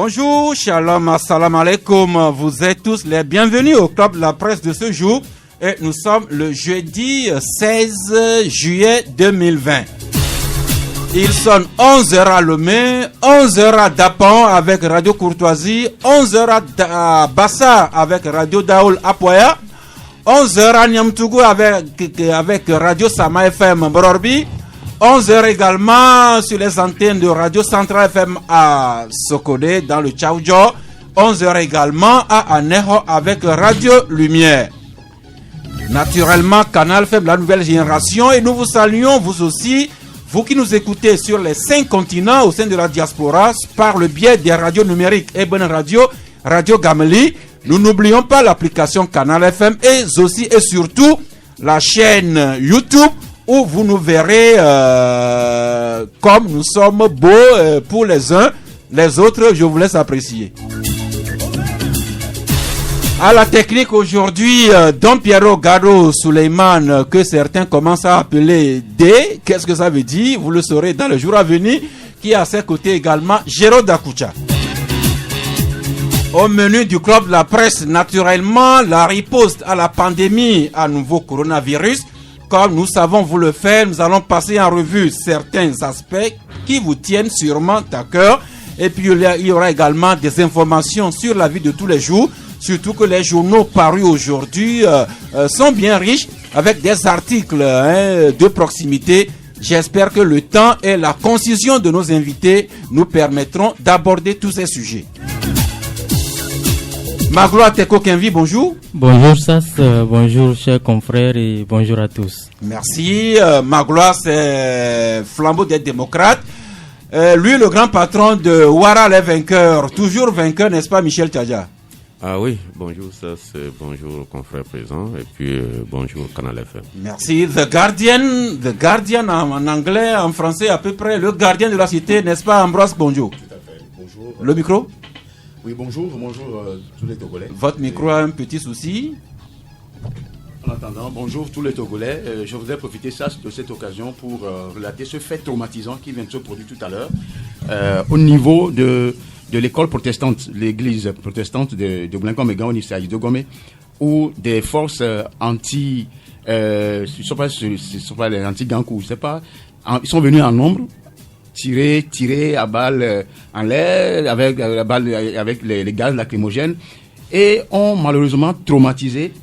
Bonjour, shalom, assalamu alaikum. Vous êtes tous les bienvenus au Club de la Presse de ce jour. Et nous sommes le jeudi 16 juillet 2020. Il sonne 11h à Lomé, 11h à Dapan avec Radio Courtoisie, 11h à Bassa avec Radio Daoul Apoya, 11h à Niamtougou avec Radio Sama FM Bororbi, 11h également sur les antennes de Radio Centrale FM à Sokode dans le Tchaoudjo, 11h également à Aneho avec Radio Lumière. Naturellement, Canal FM, la nouvelle génération, et nous vous saluons, vous aussi, vous qui nous écoutez sur les 5 continents au sein de la diaspora par le biais des radios numériques Ebon Radio, Radio Gameli. Nous n'oublions pas l'application Canal FM et aussi et surtout la chaîne YouTube où vous nous verrez comme nous sommes beaux pour les uns, les autres, je vous laisse apprécier. À la technique aujourd'hui, Don Piero Gado Suleiman, que certains commencent à appeler D. Qu'est-ce que ça veut dire? Vous le saurez dans le jour à venir. Qui est à ses côtés également, Géro Dakucha. Au menu du Club de la Presse, naturellement, la riposte à la pandémie à nouveau coronavirus. Comme nous savons vous le faire, nous allons passer en revue certains aspects qui vous tiennent sûrement à cœur. Et puis il y aura également des informations sur la vie de tous les jours. Surtout que les journaux parus aujourd'hui sont bien riches avec des articles de proximité. J'espère que le temps et la concision de nos invités nous permettront d'aborder tous ces sujets. Magloire Teko Kenvi, bonjour. Bonjour Sass, bonjour chers confrères et bonjour à tous. Merci. Magloire, c'est flambeau des démocrates. Lui, le grand patron de Ouara les vainqueurs, toujours vainqueur, n'est-ce pas Michel Tchadja? Ah oui, bonjour, ça c'est bonjour confrère présent et puis bonjour Canal FM. Merci. The Guardian en anglais, en français à peu près, le gardien de la cité, n'est-ce pas Ambroise? Bonjour. Tout à fait, bonjour. Le micro? Oui, bonjour tous les Togolais. Votre micro a un petit souci. En attendant, bonjour tous les Togolais. Je voudrais profiter de cette occasion pour relater ce fait traumatisant qui vient de se produire tout à l'heure au niveau de l'école protestante, l'église protestante de Blanco-Mégan au Nisaï de Gomé, où des forces anti, ce sont pas les anti-Gankou, je sais pas, ils sont venus en nombre, tirer à balles en l'air, avec les gaz lacrymogènes, et ont malheureusement traumatisé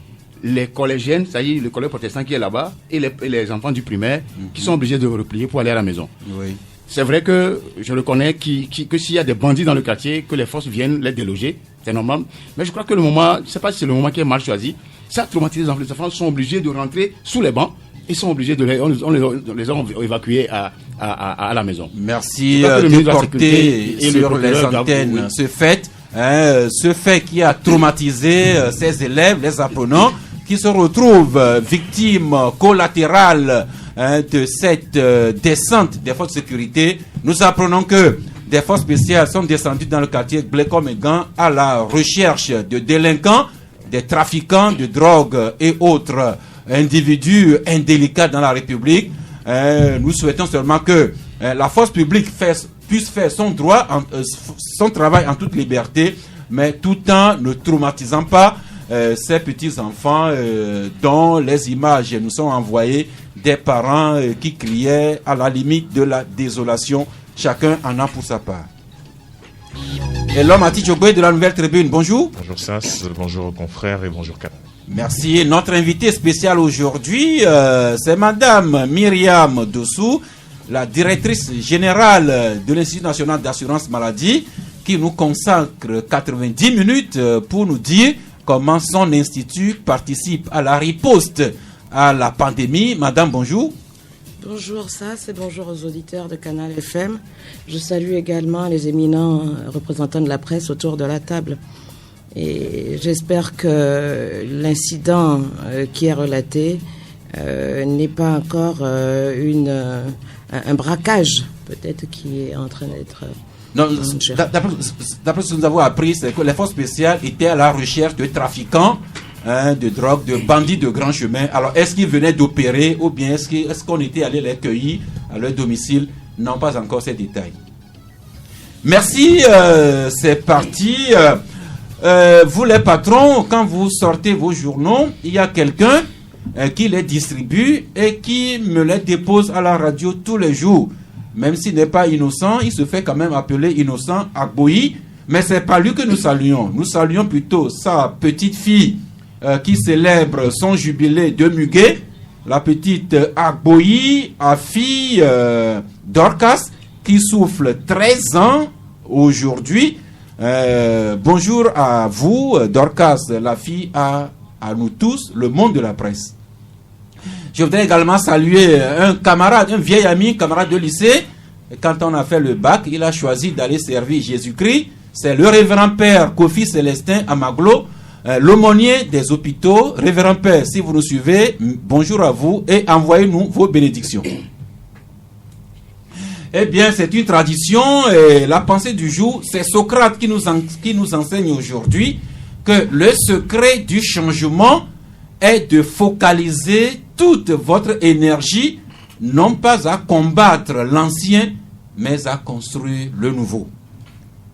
les collégiennes, c'est-à-dire le collège protestant qui est là-bas, et les enfants du primaire, qui sont obligés de replier pour aller à la maison. Oui. C'est vrai que je reconnais que s'il y a des bandits dans le quartier, que les forces viennent les déloger, c'est normal. Mais je crois que le moment, je ne sais pas si c'est le moment qui est mal choisi, ça traumatise les enfants. Les enfants sont obligés de rentrer sous les bancs. Ils sont obligés on les a évacués à la maison. Merci de porter sur les antennes ce fait qui a traumatisé ces élèves, les apprenants, qui se retrouvent victimes collatérales de cette descente des forces de sécurité. Nous apprenons que des forces spéciales sont descendues dans le quartier Blécom-Mégan à la recherche de délinquants, des trafiquants de drogue et autres individus indélicats dans la République. Nous souhaitons seulement que la force publique puisse faire son travail en toute liberté, mais tout en ne traumatisant pas ces petits-enfants dont les images nous sont envoyées des parents qui criaient à la limite de la désolation. Chacun en a pour sa part. Et l'homme à Tichogoué de la Nouvelle Tribune, bonjour. Bonjour Sass, bonjour confrères et bonjour Canal. Merci. Notre invité spécial aujourd'hui, c'est Madame Myriam Dossou, la directrice générale de l'Institut national d'assurance maladie, qui nous consacre 90 minutes pour nous dire comment son institut participe à la riposte à la pandémie. Madame, bonjour. Bonjour Sass et bonjour aux auditeurs de Canal FM. Je salue également les éminents représentants de la presse autour de la table. Et j'espère que l'incident qui est relaté n'est pas encore un braquage, peut-être, qui est en train d'être... D'après ce que nous avons appris, c'est que les forces spéciales étaient à la recherche de trafiquants de drogue, de bandits de grand chemin. Alors, est-ce qu'ils venaient d'opérer ou bien est-ce qu'on était allé les cueillir à leur domicile? Non, pas encore ces détails. Merci, c'est parti. Vous les patrons, quand vous sortez vos journaux, il y a quelqu'un qui les distribue et qui me les dépose à la radio tous les jours. Même s'il n'est pas innocent, il se fait quand même appeler Innocent Agboyi. Mais c'est pas lui que nous saluons. Nous saluons plutôt sa petite fille qui célèbre son jubilé de Muguet. La petite Agboyi, à fille Dorcas, qui souffle 13 ans aujourd'hui. Bonjour à vous, Dorcas, la fille à nous tous, le monde de la presse. Je voudrais également saluer un camarade, un vieil ami, camarade de lycée. Et quand on a fait le bac, il a choisi d'aller servir Jésus-Christ. C'est le révérend père Kofi Célestin Amaglo, l'aumônier des hôpitaux. Révérend père, si vous nous suivez, bonjour à vous et envoyez-nous vos bénédictions. Eh bien, c'est une tradition et la pensée du jour, c'est Socrate qui nous enseigne aujourd'hui que le secret du changement est de focaliser toute votre énergie, non pas à combattre l'ancien, mais à construire le nouveau.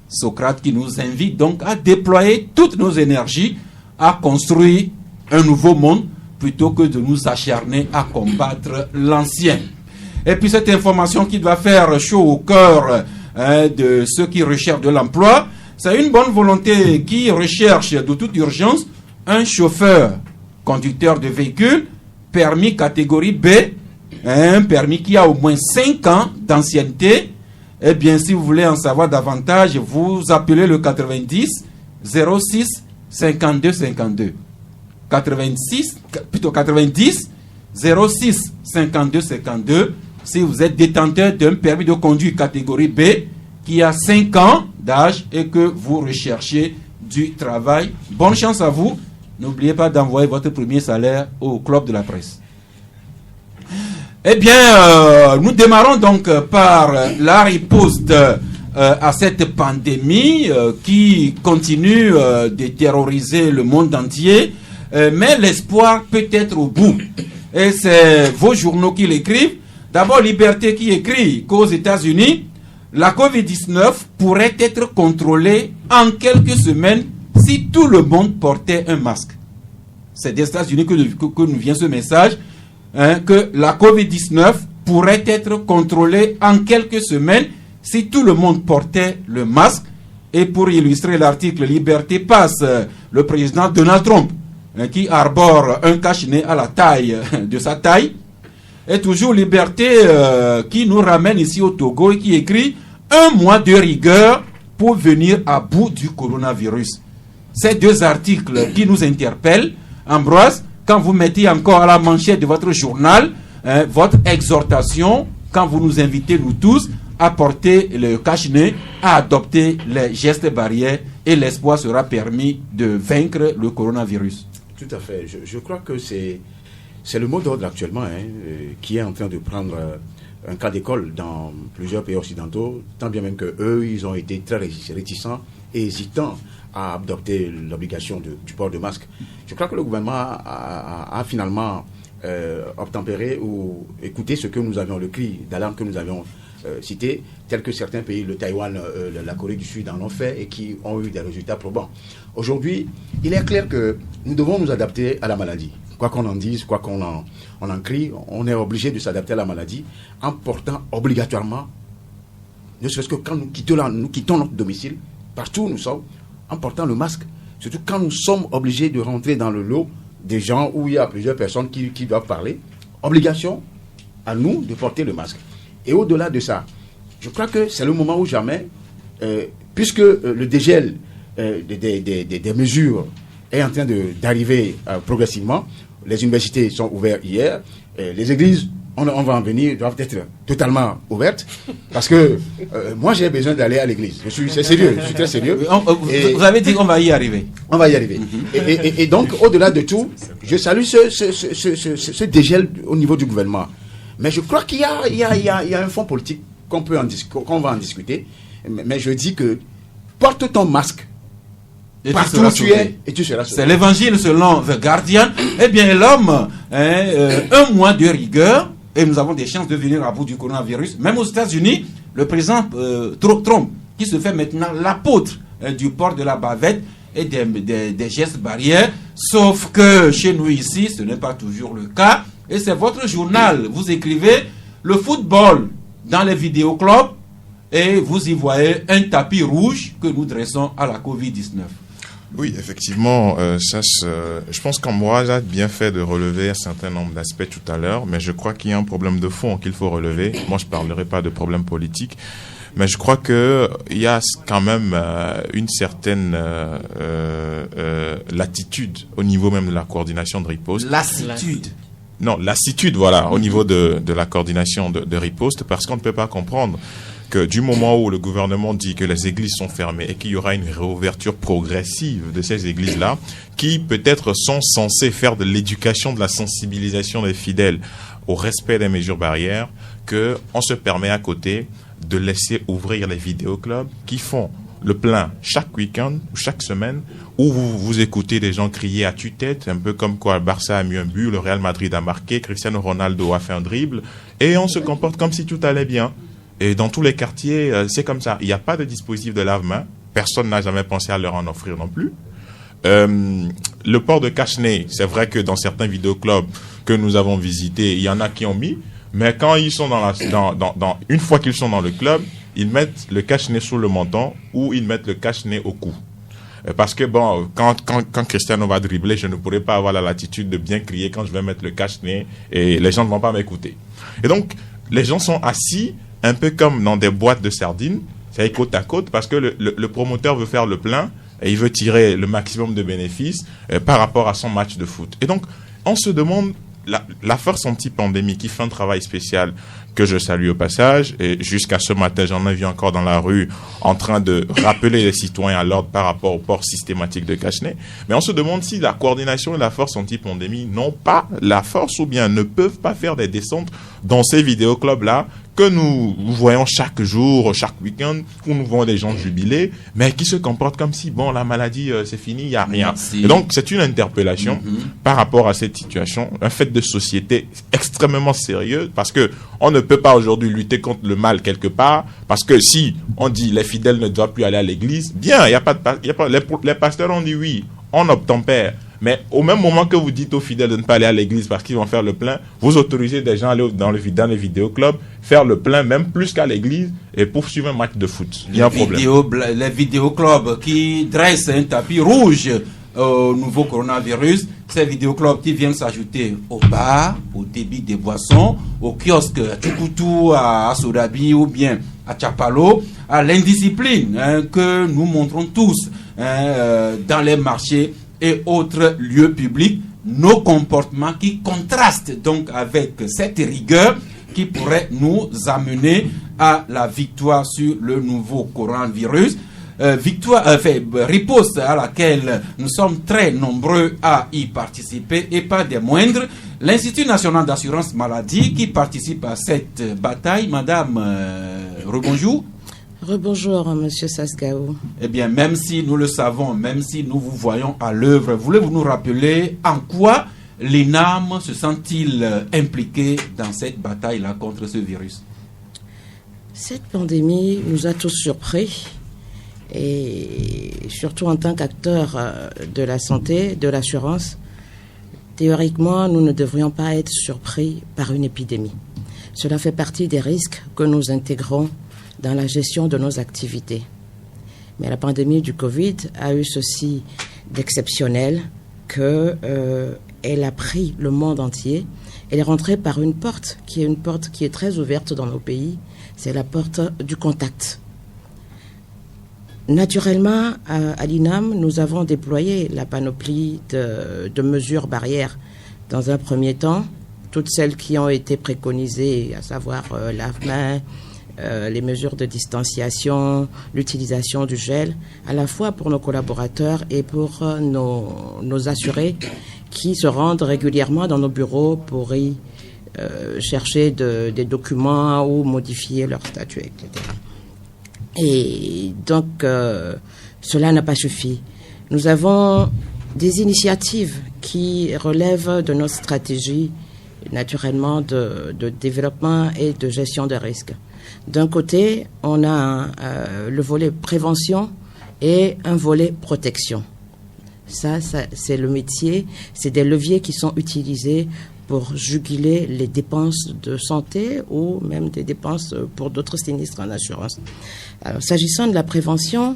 Socrate qui nous invite donc à déployer toutes nos énergies à construire un nouveau monde plutôt que de nous acharner à combattre l'ancien. Et puis cette information qui doit faire chaud au cœur de ceux qui recherchent de l'emploi, c'est une bonne volonté qui recherche de toute urgence un chauffeur, conducteur de véhicule, permis catégorie B, un permis qui a au moins 5 ans d'ancienneté. Eh bien, si vous voulez en savoir davantage, vous appelez le 90 06 52 52. 90 06 52 52. Si vous êtes détenteur d'un permis de conduire catégorie B qui a 5 ans d'âge et que vous recherchez du travail, bonne chance à vous. N'oubliez pas d'envoyer votre premier salaire au club de la presse. Eh bien, nous démarrons donc par la riposte à cette pandémie qui continue de terroriser le monde entier, mais l'espoir peut être au bout. Et c'est vos journaux qui l'écrivent. D'abord, Liberté qui écrit qu'aux États-Unis, la COVID-19 pourrait être contrôlée en quelques semaines si tout le monde portait un masque. C'est des États-Unis que nous vient ce message. Que la COVID-19 pourrait être contrôlée en quelques semaines si tout le monde portait le masque. Et pour illustrer l'article, Liberté passe le président Donald Trump, qui arbore un cache-nez à la taille de sa taille. Et toujours Liberté qui nous ramène ici au Togo et qui écrit « Un mois de rigueur pour venir à bout du coronavirus ». Ces deux articles qui nous interpellent, Ambroise, quand vous mettez encore à la manchette de votre journal votre exhortation, quand vous nous invitez, nous tous, à porter le cache-nez, à adopter les gestes barrières et l'espoir sera permis de vaincre le coronavirus. Tout à fait. Je crois que c'est le mot d'ordre actuellement qui est en train de prendre un cas d'école dans plusieurs pays occidentaux, tant bien même qu'eux, ils ont été très réticents et hésitants à adopter l'obligation du port de masque. Je crois que le gouvernement a finalement obtempéré ou écouté ce que nous avions, le cri d'alarme que nous avions cité, tel que certains pays, le Taïwan, la Corée du Sud en ont fait et qui ont eu des résultats probants. Aujourd'hui, il est clair que nous devons nous adapter à la maladie. Quoi qu'on en dise, quoi qu'on en crie, on est obligé de s'adapter à la maladie en portant obligatoirement, ne serait-ce que quand nous quittons notre domicile, partout où nous sommes, en portant le masque, surtout quand nous sommes obligés de rentrer dans le lot des gens où il y a plusieurs personnes qui doivent parler, obligation à nous de porter le masque. Et au-delà de ça, je crois que c'est le moment où jamais, puisque le dégel des mesures est en train d'arriver progressivement, les universités sont ouvertes hier, les églises, on va en venir, doivent être totalement ouvertes, parce que moi j'ai besoin d'aller à l'église. C'est sérieux, je suis très sérieux. Vous avez dit qu'on va y arriver. On va y arriver. Et donc, au-delà de tout, je salue ce dégel au niveau du gouvernement. Mais je crois qu'il y a un fond politique qu'on va en discuter. Mais je dis que porte ton masque. Et partout où tu es, et tu seras sauvé. C'est l'évangile selon The Guardian. Eh bien, l'homme, un mois de rigueur, et nous avons des chances de venir à bout du coronavirus. Même aux États-Unis, le président Trump qui se fait maintenant l'apôtre du port de la bavette et des gestes barrières, sauf que chez nous ici, ce n'est pas toujours le cas. Et c'est votre journal. Vous écrivez le football dans les vidéoclubs et vous y voyez un tapis rouge que nous dressons à la Covid-19. Oui, effectivement, je pense qu'Ambroise a bien fait de relever un certain nombre d'aspects tout à l'heure, mais je crois qu'il y a un problème de fond qu'il faut relever. Moi, je ne parlerai pas de problème politique, mais je crois qu'il y a quand même une certaine latitude au niveau même de la coordination de riposte. Lassitude. Non, lassitude, voilà, au niveau de la coordination de riposte, parce qu'on ne peut pas comprendre que du moment où le gouvernement dit que les églises sont fermées et qu'il y aura une réouverture progressive de ces églises-là, qui peut-être sont censées faire de l'éducation, de la sensibilisation des fidèles au respect des mesures barrières, qu'on se permet à côté de laisser ouvrir les vidéoclubs qui font le plein chaque week-end ou chaque semaine, où vous écoutez des gens crier à tue-tête, un peu comme quoi le Barça a mis un but, le Real Madrid a marqué, Cristiano Ronaldo a fait un dribble, et on se comporte comme si tout allait bien. Et dans tous les quartiers, c'est comme ça. Il n'y a pas de dispositif de lave-main. Personne n'a jamais pensé à leur en offrir non plus. Le port de cache-nez, c'est vrai que dans certains vidéoclubs que nous avons visités, il y en a qui ont mis, mais quand ils sont une fois qu'ils sont dans le club, ils mettent le cache-nez sous le menton ou ils mettent le cache-nez au cou. Parce que bon, quand Cristiano va dribbler, je ne pourrai pas avoir la latitude de bien crier quand je vais mettre le cache-nez et les gens ne vont pas m'écouter. Et donc, les gens sont assis un peu comme dans des boîtes de sardines, c'est côte à côte, parce que le promoteur veut faire le plein et il veut tirer le maximum de bénéfices par rapport à son match de foot. Et donc, on se demande, la force anti-pandémie qui fait un travail spécial que je salue au passage, et jusqu'à ce matin, j'en ai vu encore dans la rue en train de rappeler les citoyens à l'ordre par rapport au port systématique de cache-nez. Mais on se demande si la coordination et la force anti-pandémie n'ont pas la force ou bien ne peuvent pas faire des descentes dans ces vidéoclubs-là que nous voyons chaque jour, chaque week-end, où nous voyons des gens jubiler, mais qui se comportent comme si, bon, la maladie, c'est fini, il n'y a rien. Merci. Et donc, c'est une interpellation par rapport à cette situation, un fait de société extrêmement sérieux, parce que on ne peut pas aujourd'hui lutter contre le mal quelque part, parce que si on dit les fidèles ne doivent plus aller à l'église, bien, les pasteurs ont dit oui, on obtempère. Mais au même moment que vous dites aux fidèles de ne pas aller à l'église parce qu'ils vont faire le plein, vous autorisez des gens à aller dans les vidéoclubs, faire le plein, même plus qu'à l'église, et poursuivre un match de foot. Il y a un problème. Les vidéoclubs qui dressent un tapis rouge au nouveau coronavirus, ces vidéoclubs qui viennent s'ajouter au bar, au débit des boissons, au kiosque à Tukutu, à Sodabi ou bien à Chapalo, à l'indiscipline que nous montrons tous dans les marchés et autres lieux publics, nos comportements qui contrastent donc avec cette rigueur qui pourrait nous amener à la victoire sur le nouveau coronavirus. Riposte à laquelle nous sommes très nombreux à y participer et pas des moindres. L'Institut national d'assurance maladie qui participe à cette bataille. Madame, rebonjour. Rebonjour, monsieur Sasgaou. Eh bien, même si nous le savons, même si nous vous voyons à l'œuvre, voulez-vous nous rappeler en quoi l'INAM se sent-il impliqué dans cette bataille-là contre ce virus? Cette pandémie nous a tous surpris, et surtout en tant qu'acteurs de la santé, de l'assurance. Théoriquement, nous ne devrions pas être surpris par une épidémie. Cela fait partie des risques que nous intégrons dans la gestion de nos activités. Mais la pandémie du Covid a eu ceci d'exceptionnel qu'elle a pris le monde entier. Elle est rentrée par une porte qui est très ouverte dans nos pays. C'est la porte du contact. Naturellement, à l'INAM, nous avons déployé la panoplie de mesures barrières. Dans un premier temps, toutes celles qui ont été préconisées, à savoir lave-mains, les mesures de distanciation, l'utilisation du gel, à la fois pour nos collaborateurs et pour nos assurés qui se rendent régulièrement dans nos bureaux pour y chercher des documents ou modifier leur statut, etc. Et donc, cela n'a pas suffi. Nous avons des initiatives qui relèvent de notre stratégie naturellement de développement et de gestion des risques. D'un côté, on a le volet prévention et un volet protection. Ça, c'est le métier, c'est des leviers qui sont utilisés pour juguler les dépenses de santé ou même des dépenses pour d'autres sinistres en assurance. Alors, s'agissant de la prévention,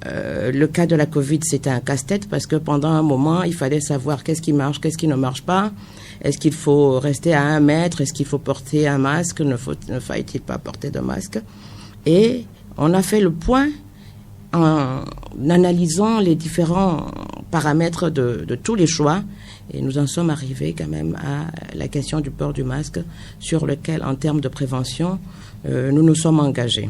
le cas de la Covid, c'était un casse-tête parce que pendant un moment, il fallait savoir qu'est-ce qui marche, qu'est-ce qui ne marche pas. Est-ce qu'il faut rester à 1 mètre? Est-ce qu'il faut porter un masque? Ne faille-t-il pas porter de masque? Et on a fait le point en analysant les différents paramètres de tous les choix. Et nous en sommes arrivés quand même à la question du port du masque sur lequel, en termes de prévention, nous nous sommes engagés.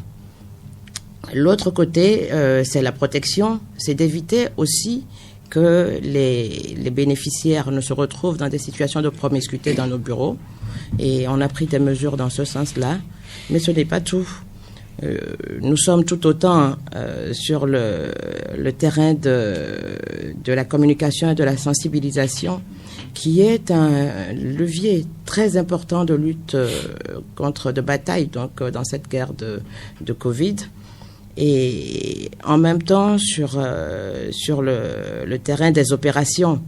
L'autre côté, c'est la protection, c'est d'éviter aussi que les bénéficiaires ne se retrouvent dans des situations de promiscuité dans nos bureaux. Et on a pris des mesures dans ce sens-là, mais ce n'est pas tout. Nous sommes tout autant sur le terrain de la communication et de la sensibilisation, qui est un levier très important de lutte de bataille donc dans cette guerre de Covid. Et en même temps sur le terrain des opérations,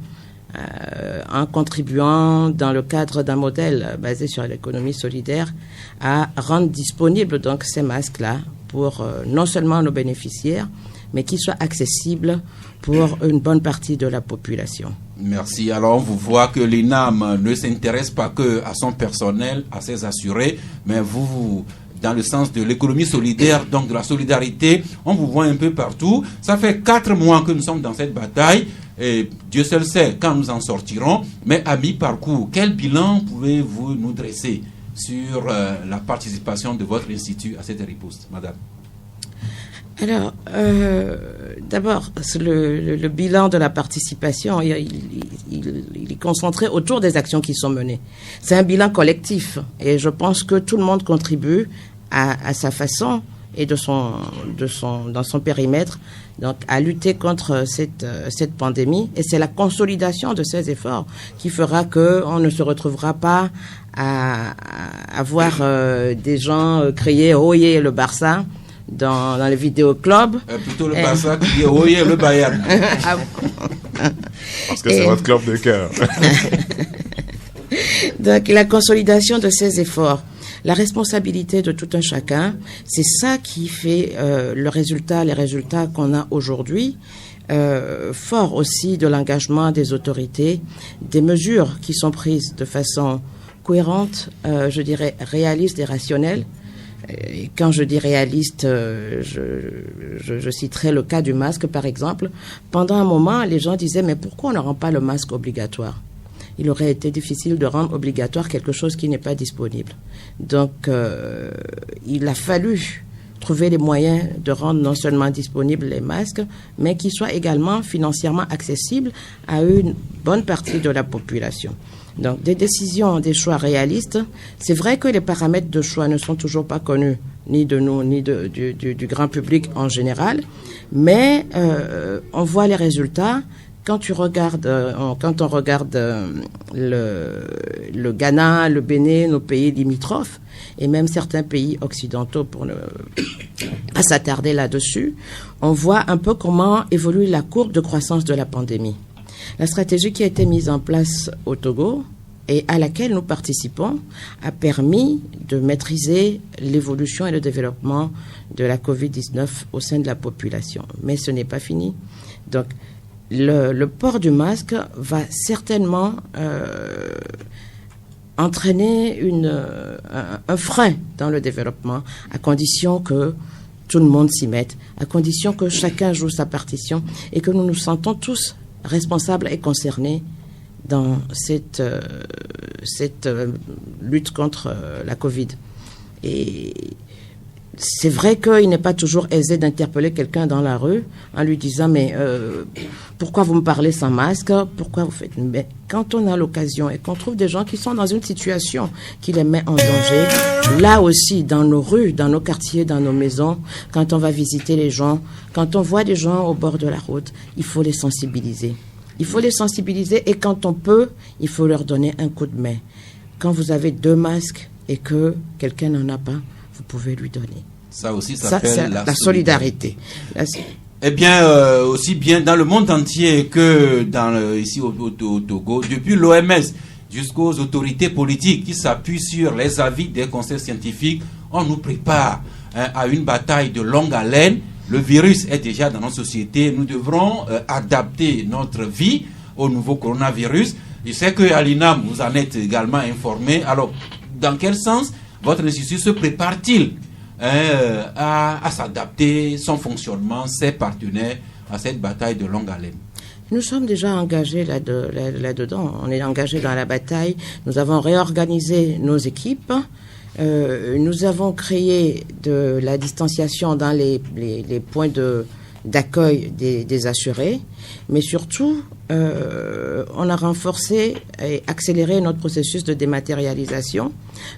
en contribuant dans le cadre d'un modèle basé sur l'économie solidaire à rendre disponibles donc ces masques-là pour non seulement nos bénéficiaires, mais qu'ils soient accessibles pour une bonne partie de la population. Merci. Alors, on vous voit que l'INAM ne s'intéresse pas que à son personnel, à ses assurés, mais vous dans le sens de l'économie solidaire, donc de la solidarité, on vous voit un peu partout. Ça fait 4 mois que nous sommes dans cette bataille. Et Dieu seul sait quand nous en sortirons, mais à mi-parcours, quel bilan pouvez-vous nous dresser sur la participation de votre institut à cette riposte, madame? Alors, d'abord, le bilan de la participation, il est concentré autour des actions qui sont menées. C'est un bilan collectif et je pense que tout le monde contribue à sa façon et dans son périmètre, donc à lutter contre cette pandémie. Et c'est la consolidation de ces efforts qui fera qu'on ne se retrouvera pas à voir des gens crier « Oyez le Barça » dans les vidéoclubs. Plutôt le Barça qui dit « Oyez le Bayern ». Parce que c'est votre club de cœur. Donc la consolidation de ces efforts, la responsabilité de tout un chacun, c'est ça qui fait les résultats qu'on a aujourd'hui, fort aussi de l'engagement des autorités, des mesures qui sont prises de façon cohérente, je dirais réaliste et rationnelle. Et quand je dis réaliste, je citerai le cas du masque, par exemple. Pendant un moment, les gens disaient « Mais pourquoi on ne rend pas le masque obligatoire ?» Il aurait été difficile de rendre obligatoire quelque chose qui n'est pas disponible. Donc, il a fallu trouver les moyens de rendre non seulement disponibles les masques, mais qu'ils soient également financièrement accessibles à une bonne partie de la population. Donc, des décisions, des choix réalistes. C'est vrai que les paramètres de choix ne sont toujours pas connus, ni de nous, ni du grand public en général, mais on voit les résultats. Quand on regarde le Ghana, le Bénin, nos pays limitrophes, et même certains pays occidentaux, pour ne pas s'attarder là-dessus, on voit un peu comment évolue la courbe de croissance de la pandémie. La stratégie qui a été mise en place au Togo et à laquelle nous participons a permis de maîtriser l'évolution et le développement de la Covid-19 au sein de la population. Mais ce n'est pas fini. Donc, le port du masque va certainement entraîner un frein dans le développement, à condition que tout le monde s'y mette, à condition que chacun joue sa partition et que nous nous sentons tous responsables et concernés dans cette lutte contre la Covid. Et c'est vrai qu'il n'est pas toujours aisé d'interpeller quelqu'un dans la rue en lui disant « Mais pourquoi vous me parlez sans masque? Pourquoi vous faites... » Mais quand on a l'occasion et qu'on trouve des gens qui sont dans une situation qui les met en danger, là aussi, dans nos rues, dans nos quartiers, dans nos maisons, quand on va visiter les gens, quand on voit des gens au bord de la route, il faut les sensibiliser. Il faut les sensibiliser et quand on peut, il faut leur donner un coup de main. quand vous avez 2 masques et que quelqu'un n'en a pas, vous pouvez lui donner. Ça aussi, ça Ça, c'est s'appelle la solidarité. Eh bien, aussi bien dans le monde entier que ici au Togo, depuis l'OMS jusqu'aux autorités politiques qui s'appuient sur les avis des conseils scientifiques, on nous prépare à une bataille de longue haleine. Le virus est déjà dans nos sociétés. Nous devrons adapter notre vie au nouveau coronavirus. Je sais que à l'INAM, vous en êtes également informé. Alors, dans quel sens votre institut se prépare-t-il à s'adapter, son fonctionnement, ses partenaires à cette bataille de longue haleine? Nous sommes déjà engagés là-dedans. On est engagés dans la bataille. Nous avons réorganisé nos équipes. Nous avons créé de la distanciation dans les points d'accueil des assurés. Mais surtout, on a renforcé et accéléré notre processus de dématérialisation,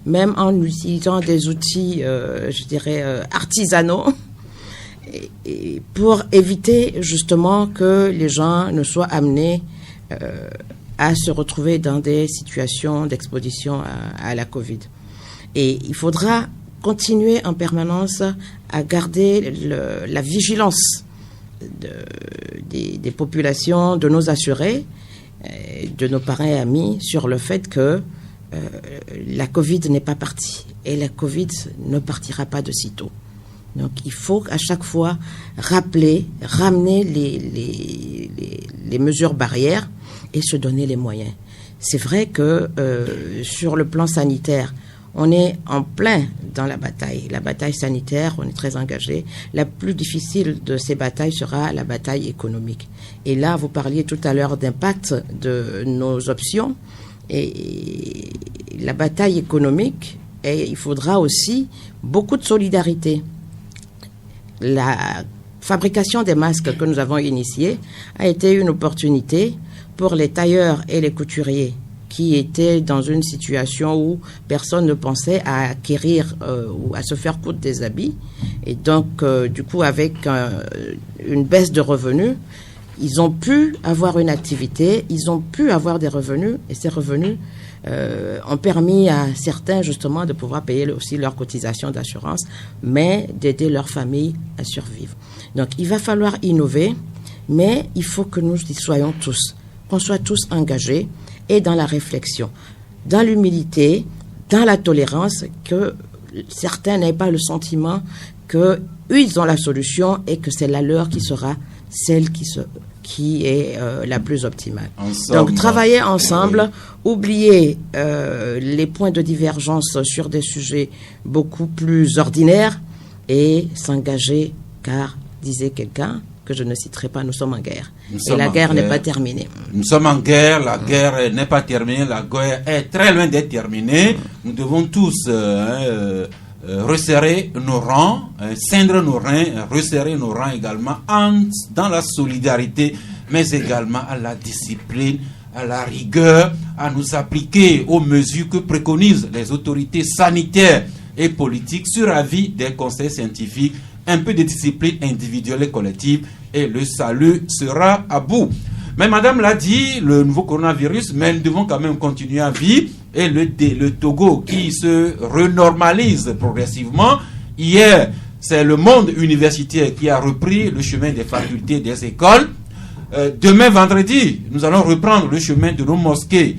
même en utilisant des outils, je dirais, artisanaux, et pour éviter justement que les gens ne soient amenés à se retrouver dans des situations d'exposition à la Covid. Et il faudra continuer en permanence à garder la vigilance des populations, de nos assurés, de nos parents et amis sur le fait que la Covid n'est pas partie et la Covid ne partira pas de sitôt. Donc il faut à chaque fois ramener les mesures barrières et se donner les moyens. C'est vrai que sur le plan sanitaire, on est en plein dans la bataille sanitaire, on est très engagé. La plus difficile de ces batailles sera la bataille économique. Et là, vous parliez tout à l'heure d'impact de nos options. Et la bataille économique, et il faudra aussi beaucoup de solidarité. La fabrication des masques que nous avons initiée a été une opportunité pour les tailleurs et les couturiers qui étaient dans une situation où personne ne pensait à acquérir ou à se faire coudre des habits. Et donc, du coup, avec une baisse de revenus, ils ont pu avoir une activité, ils ont pu avoir des revenus, et ces revenus ont permis à certains, justement, de pouvoir payer aussi leurs cotisations d'assurance, mais d'aider leur famille à survivre. Donc, il va falloir innover, mais il faut que nous y soyons tous, qu'on soit tous engagés, et dans la réflexion, dans l'humilité, dans la tolérance, que certains n'aient pas le sentiment qu'ils ont la solution et que c'est la leur qui sera celle qui est la plus optimale. Donc travailler ensemble, oublier les points de divergence sur des sujets beaucoup plus ordinaires et s'engager, car, disait quelqu'un, que je ne citerai pas, nous sommes en guerre. Et la guerre n'est pas terminée. Nous sommes en guerre, la guerre n'est pas terminée, la guerre est très loin d'être terminée. Nous devons tous resserrer nos rangs, cindre nos reins, resserrer nos rangs également dans la solidarité, mais également à la discipline, à la rigueur, à nous appliquer aux mesures que préconisent les autorités sanitaires et politiques sur avis des conseils scientifiques. Un peu de discipline individuelle et collective et le salut sera à bout. Mais madame l'a dit, le nouveau coronavirus, mais nous devons quand même continuer à vivre. Et le Togo qui se renormalise progressivement. Hier, c'est le monde universitaire qui a repris le chemin des facultés, des écoles. Demain, vendredi, nous allons reprendre le chemin de nos mosquées,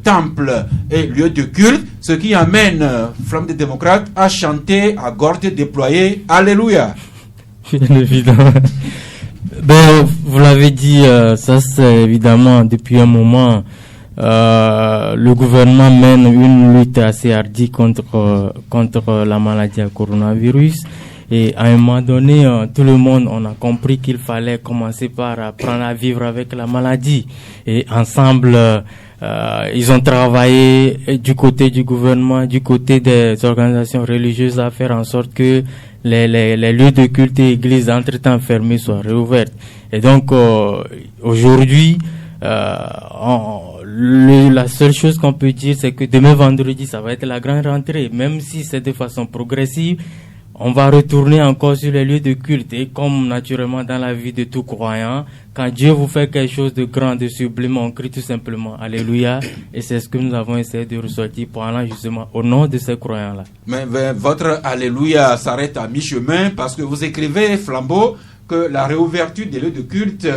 temples et lieux de culte, ce qui amène Flamme des démocrates à chanter à gorge déployée Alléluia. Bien évidemment. Ben, vous l'avez dit, ça c'est évidemment depuis un moment, le gouvernement mène une lutte assez hardie contre la maladie à coronavirus. Et à un moment donné, tout le monde, on a compris qu'il fallait commencer par apprendre à vivre avec la maladie. Et ensemble, ils ont travaillé du côté du gouvernement, du côté des organisations religieuses à faire en sorte que les lieux de culte et églises entre-temps fermés soient réouverts. Et donc, aujourd'hui, la seule chose qu'on peut dire, c'est que demain vendredi, ça va être la grande rentrée, même si c'est de façon progressive. on va retourner encore sur les lieux de culte. Et comme naturellement dans la vie de tout croyant, quand Dieu vous fait quelque chose de grand, de sublime, on crie tout simplement Alléluia. Et c'est ce que nous avons essayé de ressortir pendant justement au nom de ces croyants-là. Mais votre Alléluia s'arrête à mi-chemin parce que vous écrivez, Flambeau, que la réouverture des lieux de culte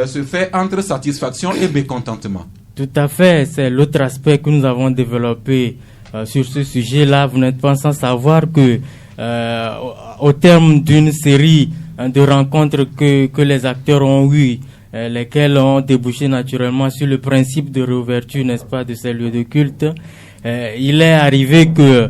se fait entre satisfaction et mécontentement. Tout à fait, c'est l'autre aspect que nous avons développé sur ce sujet-là. Vous n'êtes pas sans savoir que au terme d'une série de rencontres que les acteurs ont eues, lesquelles ont débouché naturellement sur le principe de réouverture, n'est-ce pas, de ces lieux de culte, il est arrivé que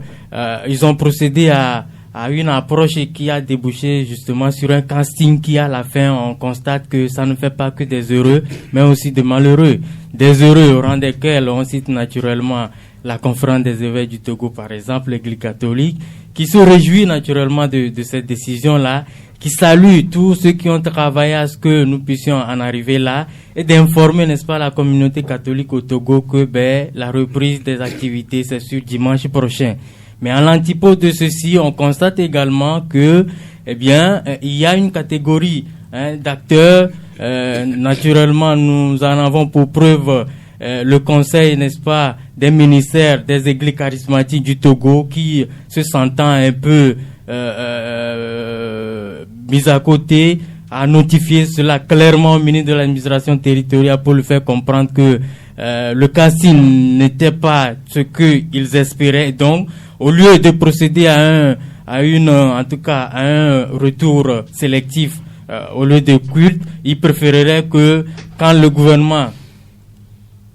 ils ont procédé à une approche qui a débouché justement sur un casting qui, à la fin, on constate que ça ne fait pas que des heureux, mais aussi des malheureux. Des heureux au rang desquels on cite naturellement la conférence des évêques du Togo, par exemple, l'Église catholique, qui se réjouit naturellement de cette décision-là, qui salue tous ceux qui ont travaillé à ce que nous puissions en arriver là, et d'informer, n'est-ce pas, la communauté catholique au Togo que la reprise des activités, c'est sur dimanche prochain. Mais à l'antipode de ceci, on constate également que, il y a une catégorie d'acteurs. Naturellement, nous en avons pour preuve le conseil, n'est-ce pas, des ministères des églises charismatiques du Togo qui, se sentant un peu mis à côté, a notifié cela clairement au ministre de l'administration territoriale pour lui faire comprendre que le casting n'était pas ce qu'ils espéraient. Donc, au lieu de procéder à un retour sélectif au lieu de culte, ils préféreraient que quand le gouvernement,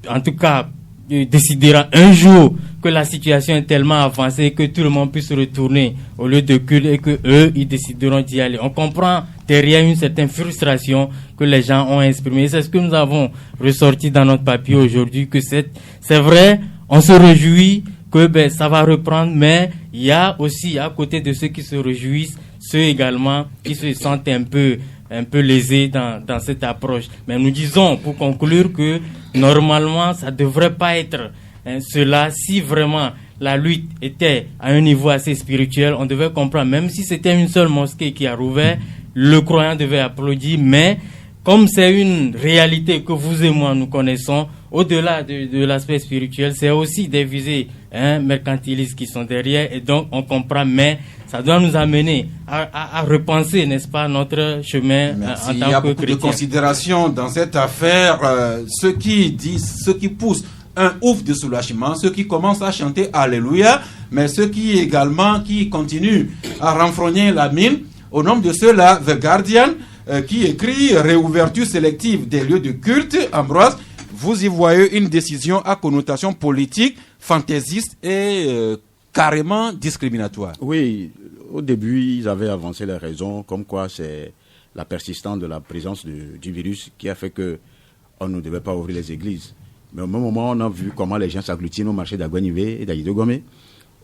en tout cas, décidera un jour que la situation est tellement avancée que tout le monde puisse retourner au lieu de culte et que eux, ils décideront d'y aller. On comprend derrière une certaine frustration que les gens ont exprimée. C'est ce que nous avons ressorti dans notre papier aujourd'hui, que c'est vrai, on se réjouit que ça va reprendre, mais il y a aussi, à côté de ceux qui se réjouissent, ceux également qui se sentent un peu lésés dans cette approche. Mais nous disons, pour conclure, que normalement, ça devrait pas être cela. Si vraiment la lutte était à un niveau assez spirituel, on devait comprendre, même si c'était une seule mosquée qui a rouvert, le croyant devait applaudir, mais comme c'est une réalité que vous et moi nous connaissons, au-delà de l'aspect spirituel, c'est aussi des visées mercantilistes qui sont derrière, et donc on comprend, mais ça doit nous amener à repenser, n'est-ce pas, notre chemin en tant que chrétien. Il y a beaucoup de considérations dans cette affaire. Ceux qui poussent un ouf de soulagement, ceux qui commencent à chanter Alléluia, mais ceux qui continuent à renfrogner la mine. Au nom de ceux-là, The Guardian, qui écrit réouverture sélective des lieux de culte, Ambroise, vous y voyez une décision à connotation politique, fantaisiste et carrément discriminatoire. Oui, au début, ils avaient avancé les raisons, comme quoi c'est la persistance de la présence du virus qui a fait qu'on ne devait pas ouvrir les églises. Mais au même moment, on a vu comment les gens s'agglutinent au marché d'Aguanivé et d'Aïdogomé.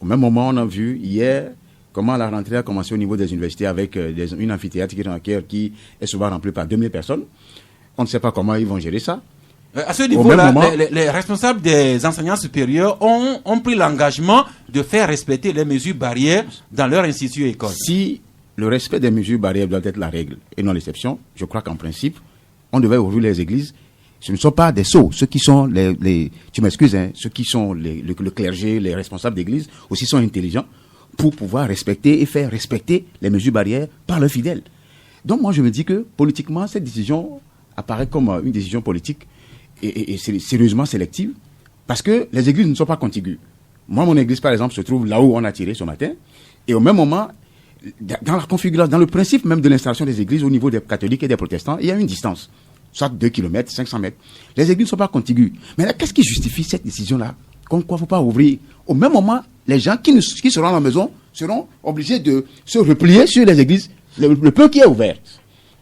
Au même moment, on a vu hier comment la rentrée a commencé au niveau des universités avec une amphithéâtre qui est souvent remplie par 2000 personnes. On ne sait pas comment ils vont gérer ça. À ce niveau-là, les responsables des enseignants supérieurs ont pris l'engagement de faire respecter les mesures barrières dans leur institut et école. Si le respect des mesures barrières doit être la règle et non l'exception, je crois qu'en principe, on devait ouvrir les églises. Ce ne sont pas des sots. Ceux qui sont tu m'excuses, ceux qui sont le clergé, les responsables d'église aussi sont intelligents pour pouvoir respecter et faire respecter les mesures barrières par leurs fidèles. Donc moi je me dis que politiquement cette décision apparaît comme une décision politique et sérieusement sélective parce que les églises ne sont pas contiguës. Moi mon église par exemple se trouve là où on a tiré ce matin et au même moment dans la configuration, dans le principe même de l'installation des églises au niveau des catholiques et des protestants, il y a une distance, soit 2 km, 500 mètres. Les églises ne sont pas contiguës. Mais là, qu'est-ce qui justifie cette décision-là? Comme quoi il ne faut pas ouvrir. Au même moment, les gens qui seront à la maison seront obligés de se replier sur les églises, le peu qui est ouvert.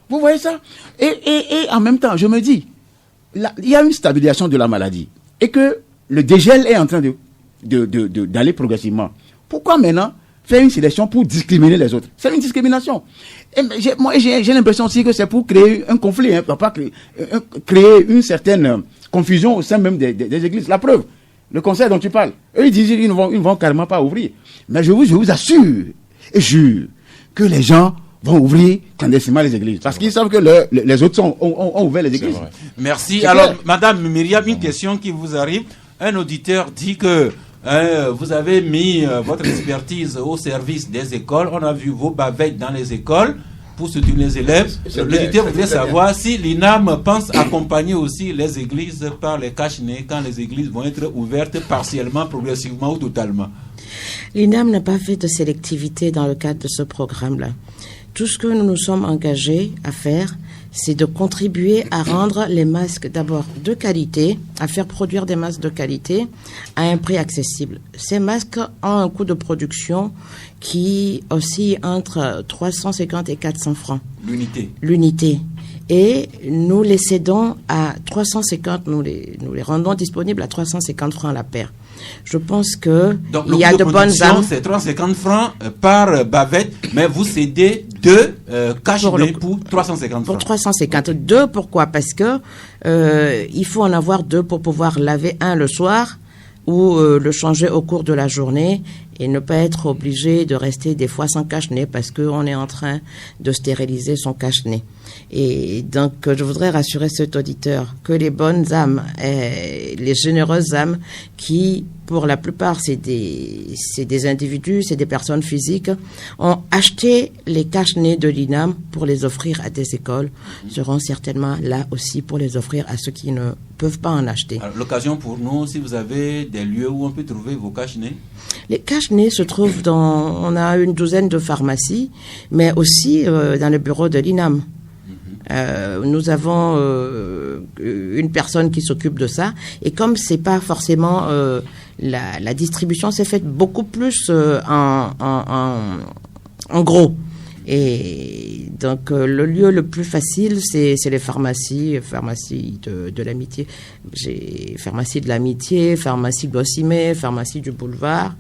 Vous voyez ça? Et en même temps, je me dis, là, il y a une stabilisation de la maladie et que le dégel est en train d'aller progressivement. Pourquoi maintenant faire une sélection pour discriminer les autres? C'est une discrimination. Et j'ai l'impression aussi que c'est pour créer un conflit, pas créer une certaine confusion au sein même des églises. La preuve, le conseil dont tu parles, eux ils disent qu'ils ne vont carrément pas ouvrir. Mais je vous assure et jure que les gens vont ouvrir clandestinement les églises. Parce qu'ils savent que les autres ont ouvert les églises. Merci. Alors, Madame Myriam, une question qui vous arrive. Un auditeur dit que vous avez mis votre expertise au service des écoles. On a vu vos bavettes dans les écoles pour soutenir les élèves. L'auditeur voudrait savoir si l'INAM pense accompagner aussi les églises par les cache-nez quand les églises vont être ouvertes partiellement, progressivement ou totalement. L'INAM n'a pas fait de sélectivité dans le cadre de ce programme-là. Tout ce que nous nous sommes engagés à faire, c'est de contribuer à rendre les masques d'abord de qualité, à faire produire des masques de qualité à un prix accessible. Ces masques ont un coût de production qui oscille entre 350 et 400 francs. L'unité. Et nous les cédons à 350, nous les rendons disponibles à 350 francs la paire. Je pense que il y a de bonnes âmes. C'est 350 francs par bavette, mais vous cédez deux cache-nez pour 350 francs. Pour 350. Deux, pourquoi? Parce que il faut en avoir deux pour pouvoir laver un le soir ou le changer au cours de la journée et ne pas être obligé de rester des fois sans cache-nez parce qu'on est en train de stériliser son cache-nez. Et donc, je voudrais rassurer cet auditeur que les bonnes âmes, les généreuses âmes qui, pour la plupart, c'est des individus, c'est des personnes physiques, ont acheté les cache-nez de l'INAM pour les offrir à des écoles, seront certainement là aussi pour les offrir à ceux qui ne peuvent pas en acheter. Alors, l'occasion pour nous, si vous avez des lieux où on peut trouver vos cache-nez? Les cache-nez se trouvent on a une douzaine de pharmacies, mais aussi dans le bureau de l'INAM. Nous avons une personne qui s'occupe de ça, et comme c'est pas forcément la distribution s'est faite beaucoup plus en gros. Et donc le lieu le plus facile, c'est les pharmacies de l'amitié. J'ai pharmacie de l'amitié, pharmacie Gossimé, pharmacie du boulevard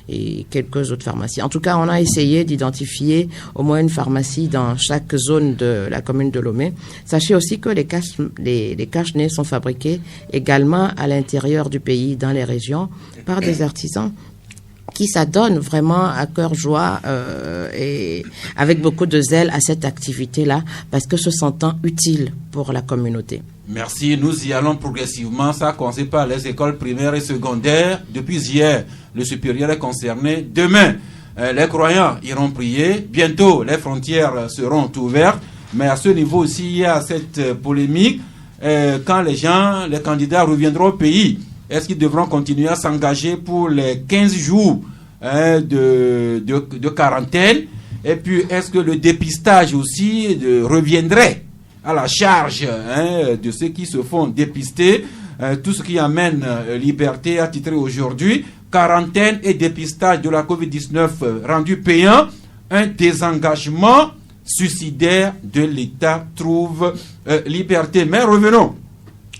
et quelques autres pharmacies. En tout cas, on a essayé d'identifier au moins une pharmacie dans chaque zone de la commune de Lomé. Sachez aussi que les cache-nez sont fabriqués également à l'intérieur du pays, dans les régions, par des artisans qui s'adonnent vraiment à cœur joie et avec beaucoup de zèle à cette activité-là, parce que se sentant utile pour la communauté. Merci, nous y allons progressivement. Ça commence par les écoles primaires et secondaires. Depuis hier, le supérieur est concerné. Demain, les croyants iront prier. Bientôt, les frontières seront ouvertes. Mais à ce niveau aussi, il y a cette polémique. Quand les candidats reviendront au pays, est-ce qu'ils devront continuer à s'engager pour les 15 jours de quarantaine? Et puis, est-ce que le dépistage aussi reviendrait à la charge de ceux qui se font dépister? Tout ce qui amène Liberté a titré aujourd'hui « Quarantaine et dépistage de la Covid-19 rendu payant, un désengagement suicidaire de l'État » trouve Liberté. Mais revenons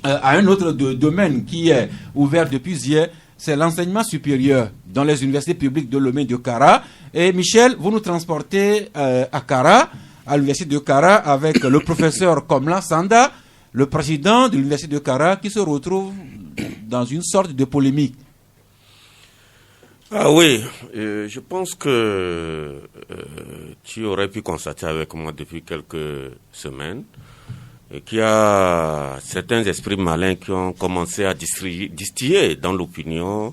à un autre domaine qui est ouvert depuis hier, c'est l'enseignement supérieur dans les universités publiques de Lomé de Kara. Et Michel, vous nous transportez à Kara, à l'université de Kara, avec le professeur Komla Sanda, le président de l'université de Kara, qui se retrouve dans une sorte de polémique. Ah oui, je pense que tu aurais pu constater avec moi depuis quelques semaines qu'il y a certains esprits malins qui ont commencé à distiller dans l'opinion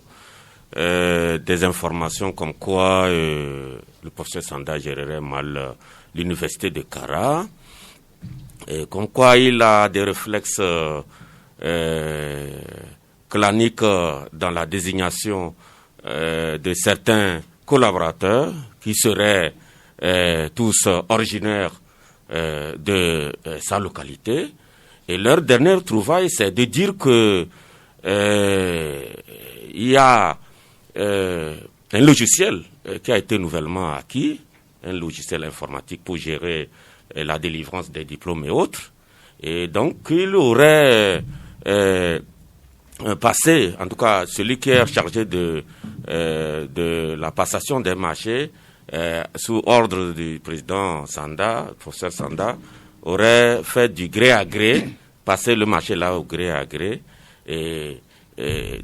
des informations comme quoi le professeur Sanda gérerait mal l'université de Kara, et comme quoi il a des réflexes claniques dans la désignation de certains collaborateurs qui seraient tous originaires de sa localité. Et leur dernière trouvaille, c'est de dire que il y a un logiciel qui a été nouvellement acquis, un logiciel informatique pour gérer la délivrance des diplômes et autres. Et donc, il aurait passé, en tout cas, celui qui est chargé de la passation des marchés, sous ordre du président Sanda, professeur Sanda, aurait fait du gré à gré, passer le marché là au gré à gré. Et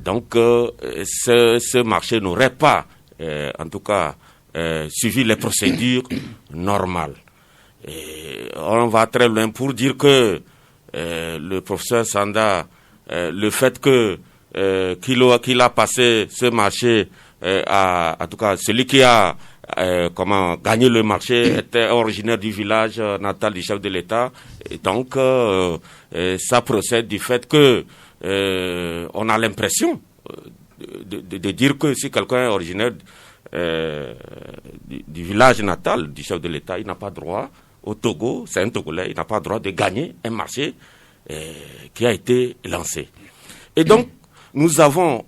donc, ce marché n'aurait pas, en tout cas, suivi les procédures normales. Et on va très loin pour dire que le professeur Sanda, le fait que qu'il a passé ce marché, en tout cas celui qui a gagné le marché était originaire du village natal du chef de l'État, et donc ça procède du fait que on a l'impression de dire que si quelqu'un est originaire du village natal du chef de l'État, il n'a pas droit au Togo, c'est un Togolais, il n'a pas droit de gagner un marché qui a été lancé. Et donc, nous avons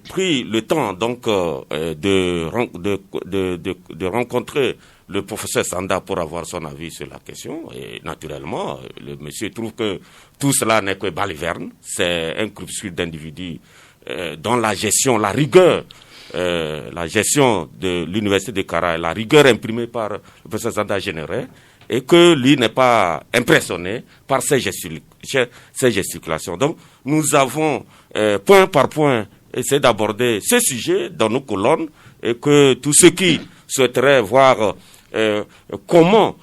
pris le temps donc de rencontrer le professeur Sanda pour avoir son avis sur la question. Et naturellement, le monsieur trouve que tout cela n'est que baliverne. C'est un groupuscule d'individus dont la gestion, la rigueur, la gestion de l'université de Kara, la rigueur imprimée par le professeur Sanda générait, et que lui n'est pas impressionné par ces gesticulations. Donc, nous avons, point par point, essayé d'aborder ce sujet dans nos colonnes, et que tous ceux qui souhaiteraient voir comment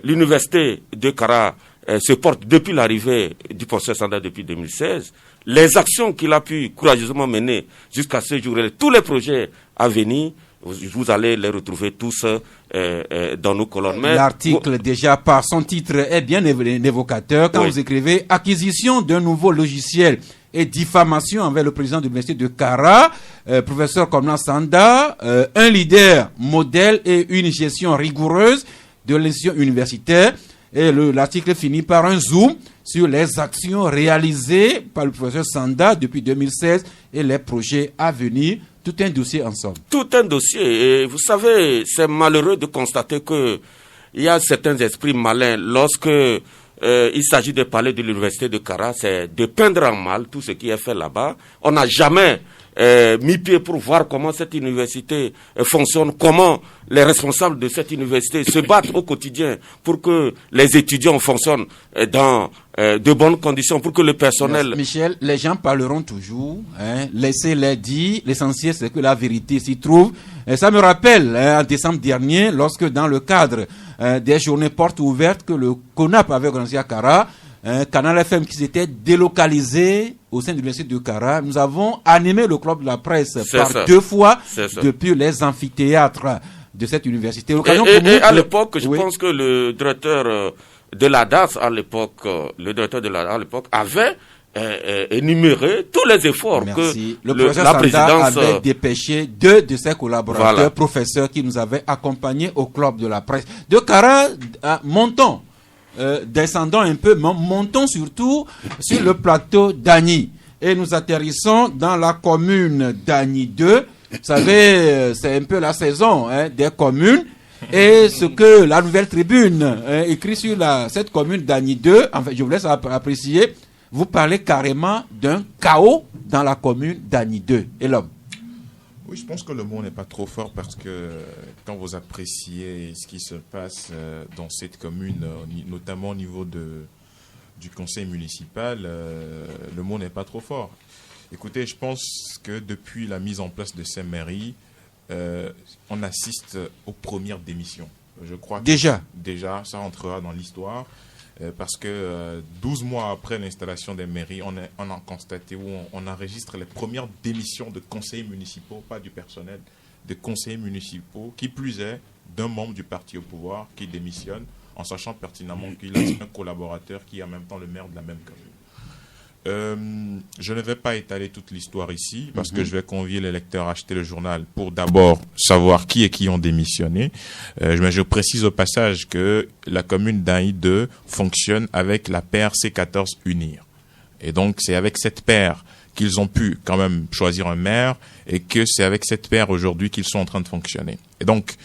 l'université de Kara se porte depuis l'arrivée du professeur Sanda depuis 2016, les actions qu'il a pu courageusement mener jusqu'à ce jour, et tous les projets à venir, vous allez les retrouver tous dans nos colonnes. L'article, déjà par son titre, est bien évocateur. Quand vous écrivez « Acquisition d'un nouveau logiciel et diffamation envers le président de l'université de Kara, professeur Komlan Sanda, un leader modèle et une gestion rigoureuse de l'institution universitaire ». Et l'article finit par un zoom sur les actions réalisées par le professeur Sanda depuis 2016 et les projets à venir. Tout un dossier en somme. Tout un dossier. Et vous savez, c'est malheureux de constater que il y a certains esprits malins lorsque il s'agit de parler de l'université de Kara, c'est de peindre en mal tout ce qui est fait là-bas. On n'a jamais mis pied pour voir comment cette université fonctionne, comment les responsables de cette université se battent au quotidien pour que les étudiants fonctionnent dans de bonnes conditions, pour que le personnel... Michel, les gens parleront toujours, laissez-les dire, l'essentiel c'est que la vérité s'y trouve. Et ça me rappelle, en décembre dernier, lorsque dans le cadre des journées portes ouvertes que le CONAP avait organisé à Kara, Canal FM qui s'était délocalisé au sein de l'université de Kara, nous avons animé le club de la presse deux fois depuis les amphithéâtres de cette université. Et à l'époque, je pense que le directeur de la DAS à l'époque, avait énuméré tous les efforts que le professeur la présidence avait dépêché 2 de ses collaborateurs, professeurs qui nous avaient accompagnés au club de la presse. De Kara, montons. Descendons un peu, montons surtout sur le plateau d'Agny. Et nous atterrissons dans la commune d'Agny 2. Vous savez, c'est un peu la saison des communes. Et ce que la Nouvelle Tribune écrit sur cette commune d'Agny 2, en fait, je vous laisse apprécier, vous parlez carrément d'un chaos dans la commune d'Agny 2. Et l'homme? Oui, je pense que le mot n'est pas trop fort parce que quand vous appréciez ce qui se passe dans cette commune, notamment au niveau du conseil municipal, le mot n'est pas trop fort. Écoutez, je pense que depuis la mise en place de ces mairies, on assiste aux premières démissions. Je crois que déjà, ça entrera dans l'histoire. Parce que 12 mois après l'installation des mairies, on a constaté où on enregistre les premières démissions de conseillers municipaux, pas du personnel, de conseillers municipaux, qui plus est d'un membre du parti au pouvoir qui démissionne en sachant pertinemment qu'il a un collaborateur qui est en même temps le maire de la même commune. Je ne vais pas étaler toute l'histoire ici parce que je vais convier les lecteurs à acheter le journal pour d'abord savoir qui et qui ont démissionné. Mais je précise au passage que la commune d'Agny 2 fonctionne avec la paire C14 Unir. Et donc c'est avec cette paire qu'ils ont pu quand même choisir un maire et que c'est avec cette paire aujourd'hui qu'ils sont en train de fonctionner. Et donc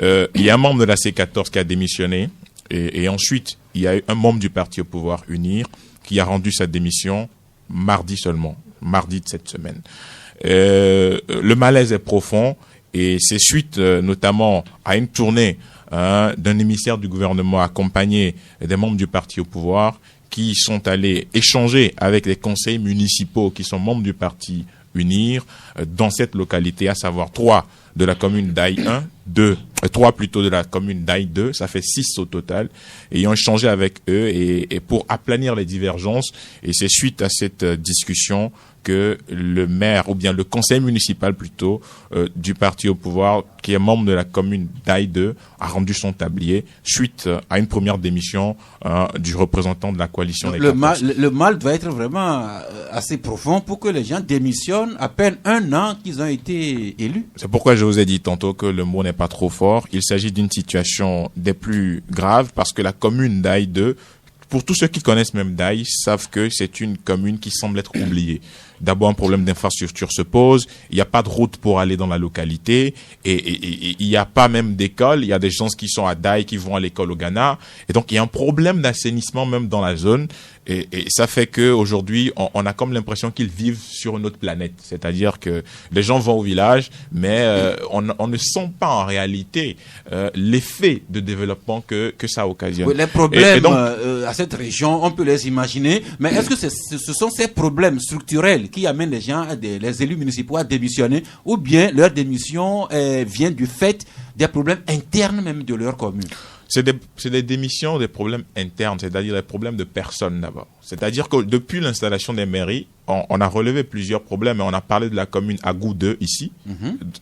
il y a un membre de la C14 qui a démissionné et ensuite il y a un membre du parti au pouvoir Unir qui a rendu sa démission mardi de cette semaine. Le malaise est profond et c'est suite notamment à une tournée d'un émissaire du gouvernement accompagné des membres du parti au pouvoir qui sont allés échanger avec les conseils municipaux qui sont membres du parti Unir dans cette localité, à savoir 3 de la commune d'Agny 1, 2 3 plutôt de la commune d'Aï 2, ça fait 6 au total, et ils ont échangé avec eux et pour aplanir les divergences, et c'est suite à cette discussion que le maire, ou bien le conseil municipal plutôt, du parti au pouvoir, qui est membre de la commune d'Aï 2, a rendu son tablier suite à une première démission du représentant de la coalition des Capotes. Le mal doit être vraiment assez profond pour que les gens démissionnent à peine 1 an qu'ils ont été élus. C'est pourquoi je vous ai dit tantôt que le mot n'est pas trop fort. Il s'agit d'une situation des plus graves parce que la commune d'Aï 2, pour tous ceux qui connaissent même Daï, savent que c'est une commune qui semble être oubliée. D'abord, un problème d'infrastructure se pose. Il n'y a pas de route pour aller dans la localité et il n'y a pas même d'école. Il y a des gens qui sont à Daï qui vont à l'école au Ghana. Et donc, il y a un problème d'assainissement même dans la zone. Et ça fait que aujourd'hui, on a comme l'impression qu'ils vivent sur une autre planète. C'est-à-dire que les gens vont au village, mais on ne sent pas en réalité l'effet de développement que ça occasionne. Oui, les problèmes donc, à cette région, on peut les imaginer. Mais est-ce que ce sont ces problèmes structurels qui amènent les gens, les élus municipaux à démissionner, ou bien leur démission vient du fait des problèmes internes même de leur commune? C'est des démissions, des problèmes internes, c'est-à-dire des problèmes de personnes d'abord. C'est-à-dire que depuis l'installation des mairies, on a relevé plusieurs problèmes et on a parlé de la commune Agou 2 ici,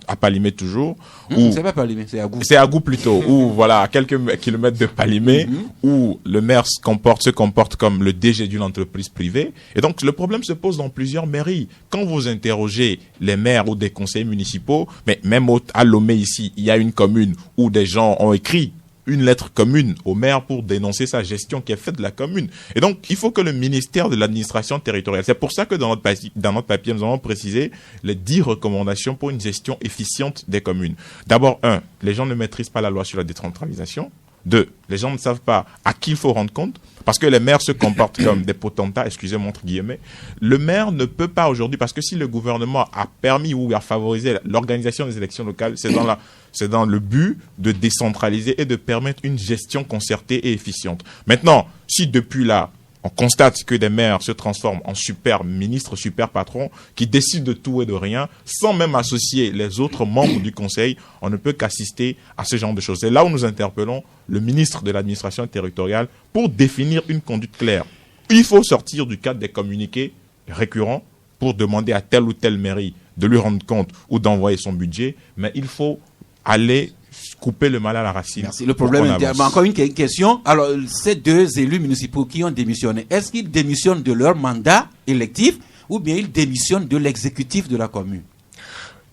à Palimé toujours. C'est pas Palimé, c'est Agou. C'est Agou plutôt, où voilà, à quelques kilomètres de Palimé, où le maire se comporte comme le DG d'une entreprise privée. Et donc le problème se pose dans plusieurs mairies. Quand vous interrogez les maires ou des conseillers municipaux, mais même à Lomé ici, il y a une commune où des gens ont écrit une lettre commune au maire pour dénoncer sa gestion qui est faite de la commune. Et donc, il faut que le ministère de l'administration territoriale, c'est pour ça que dans notre papier, nous avons précisé les 10 recommandations pour une gestion efficiente des communes. D'abord, 1, les gens ne maîtrisent pas la loi sur la décentralisation. 2, les gens ne savent pas à qui il faut rendre compte, parce que les maires se comportent comme des potentats, excusez-moi entre guillemets. Le maire ne peut pas aujourd'hui, parce que si le gouvernement a permis ou a favorisé l'organisation des élections locales, c'est dans le but de décentraliser et de permettre une gestion concertée et efficiente. Maintenant, si depuis là, on constate que des maires se transforment en super ministres, super patrons, qui décident de tout et de rien, sans même associer les autres membres du conseil, on ne peut qu'assister à ce genre de choses. C'est là où nous interpellons le ministre de l'administration territoriale pour définir une conduite claire. Il faut sortir du cadre des communiqués récurrents pour demander à telle ou telle mairie de lui rendre compte ou d'envoyer son budget, mais il faut aller couper le mal à la racine. Merci. Le problème interne. Encore une question. Alors, ces 2 élus municipaux qui ont démissionné, est-ce qu'ils démissionnent de leur mandat électif ou bien ils démissionnent de l'exécutif de la commune?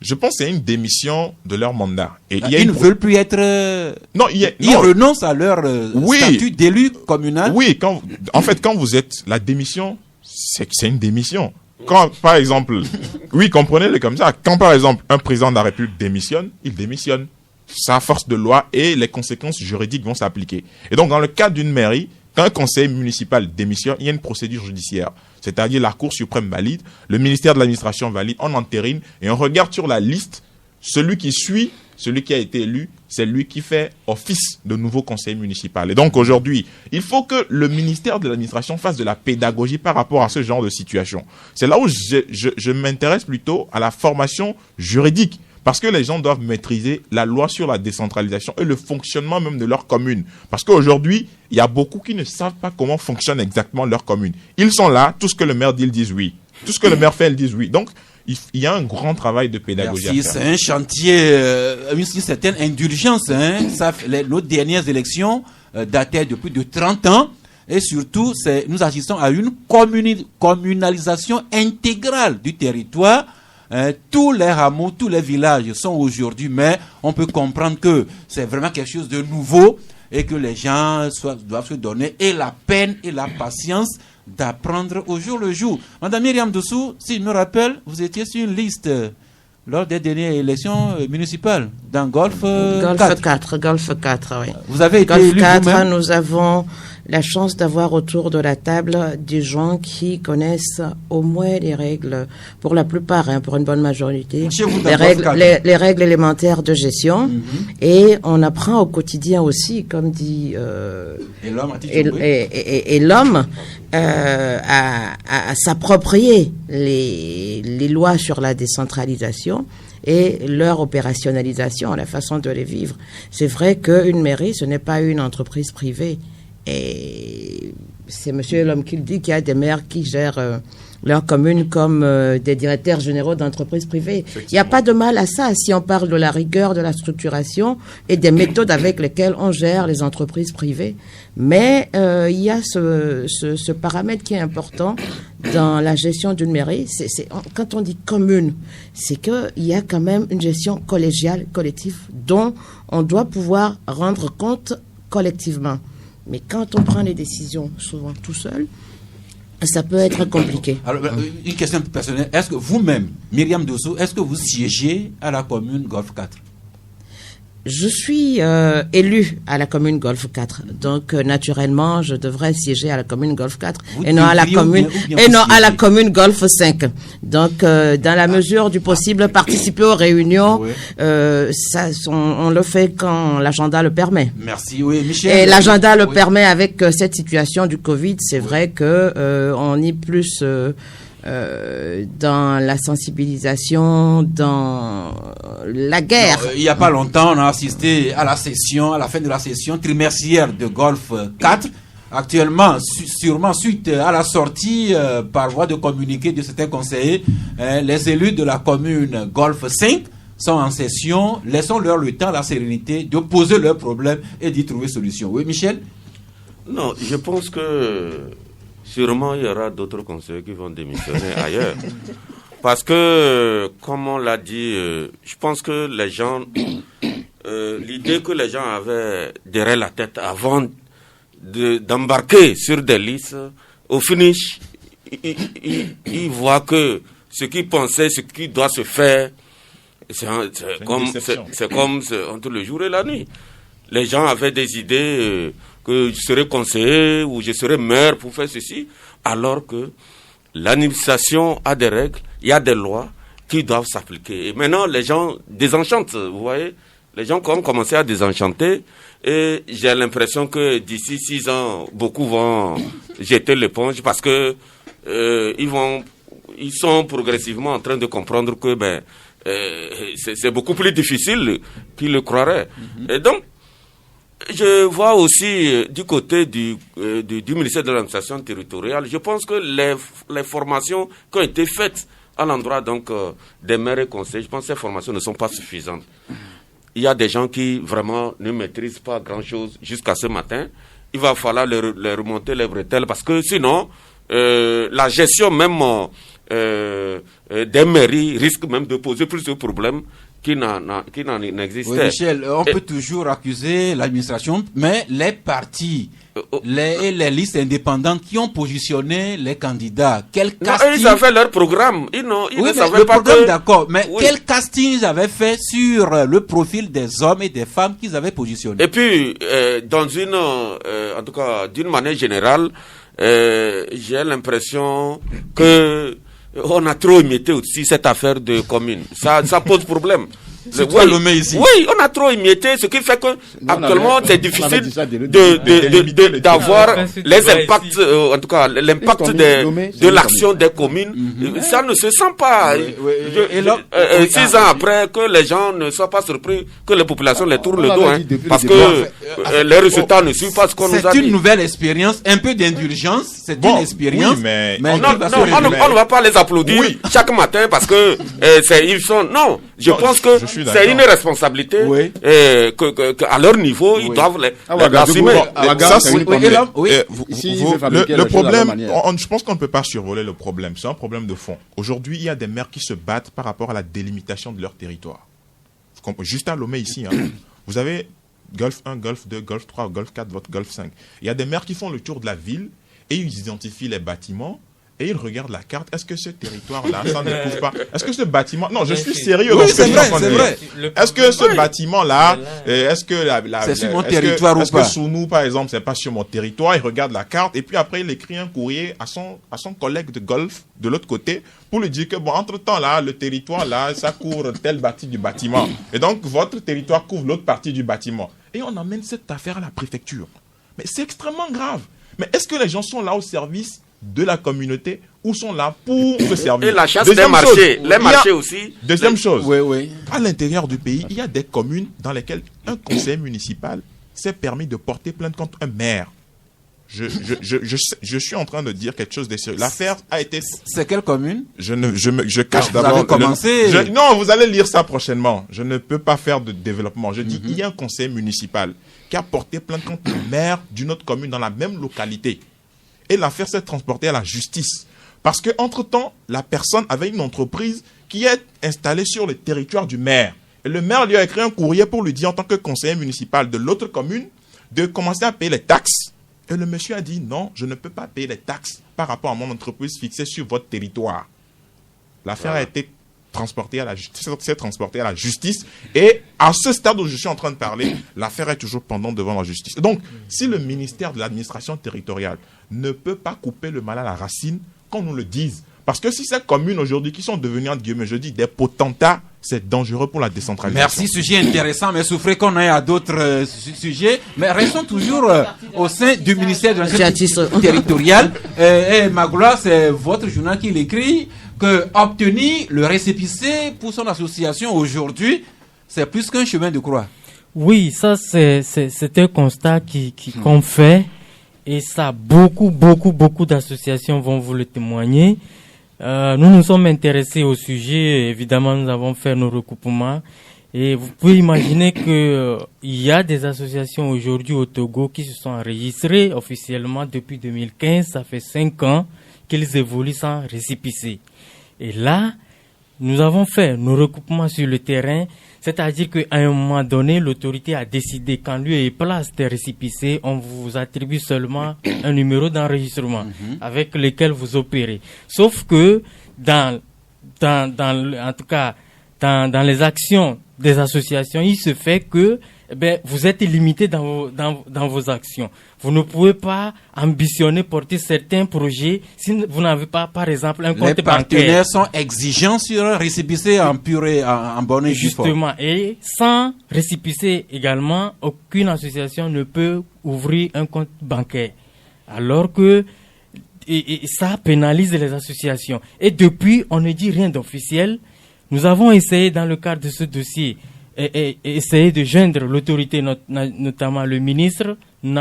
Je pense que c'est une démission de leur mandat. Et ils ne veulent plus être... Ils renoncent à leur statut d'élu communal. Oui, en fait, quand vous êtes... La démission, c'est une démission. Quand, par exemple... Oui, comprenez-le comme ça. Quand, par exemple, un président de la République démissionne, il démissionne. Ça a force de loi et les conséquences juridiques vont s'appliquer. Et donc, dans le cas d'une mairie, quand un conseil municipal démissionne, il y a une procédure judiciaire. C'est-à-dire la Cour suprême valide, le ministère de l'administration valide, on entérine et on regarde sur la liste, celui qui suit, celui qui a été élu, c'est lui qui fait office de nouveau conseil municipal. Et donc aujourd'hui, il faut que le ministère de l'administration fasse de la pédagogie par rapport à ce genre de situation. C'est là où je m'intéresse plutôt à la formation juridique. Parce que les gens doivent maîtriser la loi sur la décentralisation et le fonctionnement même de leur commune. Parce qu'aujourd'hui, il y a beaucoup qui ne savent pas comment fonctionne exactement leur commune. Ils sont là, tout ce que le maire dit, ils disent oui. Tout ce que le maire fait, ils disent oui. Donc, il y a un grand travail de pédagogie à faire. C'est un chantier, une certaine indulgence. Nos dernières élections dataient de plus de 30 ans. Et surtout, nous assistons à une communalisation intégrale du territoire. Tous les hameaux, tous les villages sont aujourd'hui, mais on peut comprendre que c'est vraiment quelque chose de nouveau et que les gens doivent se donner et la peine et la patience d'apprendre au jour le jour. Madame Myriam Dossou, si je me rappelle, vous étiez sur une liste lors des dernières élections municipales dans Golfe 4. Golfe 4, oui. Vous avez été Golfe élu 4, vous-même? nous avons la chance d'avoir autour de la table des gens qui connaissent au moins les règles, pour la plupart, pour une bonne majorité, les règles élémentaires de gestion. Et on apprend au quotidien aussi, comme dit et l'homme à s'approprier les lois sur la décentralisation et leur opérationnalisation, la façon de les vivre. C'est vrai qu'une mairie, ce n'est pas une entreprise privée. Et c'est monsieur l'homme qui le dit, qu'il y a des maires qui gèrent leur commune comme des directeurs généraux d'entreprises privées. Il n'y a pas de mal à ça si on parle de la rigueur, de la structuration et des méthodes avec lesquelles on gère les entreprises privées. Mais il y a ce paramètre qui est important dans la gestion d'une mairie. Quand on dit commune, c'est qu'il y a quand même une gestion collégiale, collective, dont on doit pouvoir rendre compte collectivement. Mais quand on prend les décisions, souvent tout seul, ça peut être compliqué. Alors, une question personnelle. Est-ce que vous-même, Myriam Dosso, est-ce que vous siégez à la commune Golfe 4? Je suis élue à la commune Golfe 4, donc naturellement je devrais siéger à la commune Golfe 4 et non à la commune Golfe 5. Donc dans la mesure du possible, participer aux réunions, on le fait quand l'agenda le permet. Merci. Oui, Michel. Et l'agenda le permet avec cette situation du Covid. C'est vrai que on est plus dans la sensibilisation, dans la guerre. Il n'y a pas longtemps, on a assisté à la fin de la session trimestrielle de Golfe 4. Actuellement, sûrement suite à la sortie par voie de communiqué de certains conseillers, les élus de la commune Golfe 5 sont en session. Laissons-leur le temps, la sérénité de poser leurs problèmes et d'y trouver solution. Oui, Michel? Non, je pense que sûrement, il y aura d'autres conseillers qui vont démissionner ailleurs. Parce que, comme on l'a dit, je pense que les gens, l'idée que les gens avaient derrière la tête avant d'embarquer sur des listes, au finish, ils voient que ce qu'ils pensaient, ce qui doit se faire, c'est comme entre le jour et la nuit. Les gens avaient des idées que je serais conseiller ou je serais maire pour faire ceci, alors que l'administration a des règles, il y a des lois qui doivent s'appliquer. Et maintenant, les gens désenchantent, vous voyez. Les gens ont commencé à désenchanter et j'ai l'impression que d'ici 6 ans, beaucoup vont jeter l'éponge parce que ils sont progressivement en train de comprendre que c'est beaucoup plus difficile qu'ils le croiraient. Et donc, je vois aussi du côté du ministère de l'administration territoriale, je pense que les formations qui ont été faites à l'endroit donc des maires et conseillers, je pense que ces formations ne sont pas suffisantes. Il y a des gens qui vraiment ne maîtrisent pas grand-chose jusqu'à ce matin. Il va falloir les remonter les bretelles parce que sinon, la gestion même des mairies risque même de poser plus de problèmes qui n'en existait. Oui, Michel, on peut toujours accuser l'administration, mais les partis et les listes indépendantes qui ont positionné les candidats, quel casting... Ils avaient leur programme. Ils ne savaient le pas programme, d'accord, mais quel casting ils avaient fait sur le profil des hommes et des femmes qu'ils avaient positionnés? Et puis, en tout cas, d'une manière générale, j'ai l'impression que on a trop émietté aussi cette affaire de commune. Ça pose problème. Ici. Oui, on a trop émietté, ce qui fait que actuellement c'est difficile d'avoir les impacts, en tout cas l'impact de l'action des communes. Ça ne se sent pas. 6 ans après, que les gens ne soient pas surpris que les populations les tournent le dos, parce que les résultats ne suivent pas ce qu'on nous a dit. C'est une nouvelle expérience, un peu d'indulgence, c'est une expérience. Oui, mais on ne va pas les applaudir chaque matin parce que ils sont. Non, je pense que c'est une responsabilité à leur niveau, ils doivent l'assumer. Le problème, je pense qu'on ne peut pas survoler le problème. C'est un problème de fond. Aujourd'hui, il y a des maires qui se battent par rapport à la délimitation de leur territoire. Juste à Lomé ici, vous avez Golfe 1, Golfe 2, Golfe 3, Golfe 4, votre Golfe 5. Il y a des maires qui font le tour de la ville et ils identifient les bâtiments. Et il regarde la carte. Est-ce que ce territoire-là, ça ne couvre pas? Est-ce que ce bâtiment... Non, je suis sérieux. Oui, c'est vrai. Est-ce que ce bâtiment-là, est-ce que c'est sur mon territoire ou pas? Est-ce que sous nous, par exemple, c'est pas sur mon territoire? Il regarde la carte et puis après, il écrit un courrier à son collègue de golf de l'autre côté pour lui dire que, bon, entre-temps, là, le territoire, là, ça couvre telle partie du bâtiment. Et donc, votre territoire couvre l'autre partie du bâtiment. Et on amène cette affaire à la préfecture. Mais c'est extrêmement grave. Mais est-ce que les gens sont là au service de la communauté ou sont là pour se servir. Et la chasse des marchés, les marchés aussi. Deuxième chose, Oui. à l'intérieur du pays, il y a des communes dans lesquelles un conseil municipal s'est permis de porter plainte contre un maire. Je suis en train de dire quelque chose de sérieux. L'affaire a été... C'est quelle commune? Je cache Vous d'abord... avez commencé... Non, vous allez lire ça prochainement. Je ne peux pas faire de développement. Je dis, il y a un conseil municipal qui a porté plainte contre le maire d'une autre commune dans la même localité. Et l'affaire s'est transportée à la justice. Parce qu'entre-temps, la personne avait une entreprise qui est installée sur le territoire du maire. Et le maire lui a écrit un courrier pour lui dire, en tant que conseiller municipal de l'autre commune, de commencer à payer les taxes. Et le monsieur a dit, non, je ne peux pas payer les taxes par rapport à mon entreprise fixée sur votre territoire. L'affaire a été transportée à la justice. Et à ce stade où je suis en train de parler, l'affaire est toujours pendante devant la justice. Donc, si le ministère de l'administration territoriale ne peut pas couper le mal à la racine, qu'on nous le dise. Parce que si ces communes aujourd'hui qui sont devenues, entre guillemets, je dis, des potentats, c'est dangereux pour la décentralisation. Merci, sujet intéressant, mais souffrez qu'on aille à d'autres sujets. Mais restons toujours au sein du ministère de l'administration territoriale. Et Magoula, c'est votre journal qui l'écrit, que obtenir le récépissé pour son association aujourd'hui, c'est plus qu'un chemin de croix. Oui, ça c'est un constat qu'on fait, et ça beaucoup d'associations vont vous le témoigner. Nous nous sommes intéressés au sujet, évidemment nous avons fait nos recoupements, et vous pouvez imaginer que il y a des associations aujourd'hui au Togo qui se sont enregistrées officiellement depuis 2015, ça fait 5 ans qu'ils évoluent sans récépissé. Et là, nous avons fait nos recoupements sur le terrain, c'est-à-dire qu'à un moment donné, l'autorité a décidé qu'en lieu et place des récépissés, on vous attribue seulement un numéro d'enregistrement avec lequel vous opérez. Sauf que dans les actions des associations, il se fait que vous êtes limité dans vos actions. Vous ne pouvez pas ambitionner porter certains projets si vous n'avez pas, par exemple, un compte bancaire. Les partenaires sont exigeants sur un récépissé en bonne et due forme. Justement, et sans récépissé également, aucune association ne peut ouvrir un compte bancaire. Alors que et ça pénalise les associations. Et depuis, on ne dit rien d'officiel. Nous avons essayé dans le cadre de ce dossier et essayer de joindre l'autorité, notamment le ministre. Nous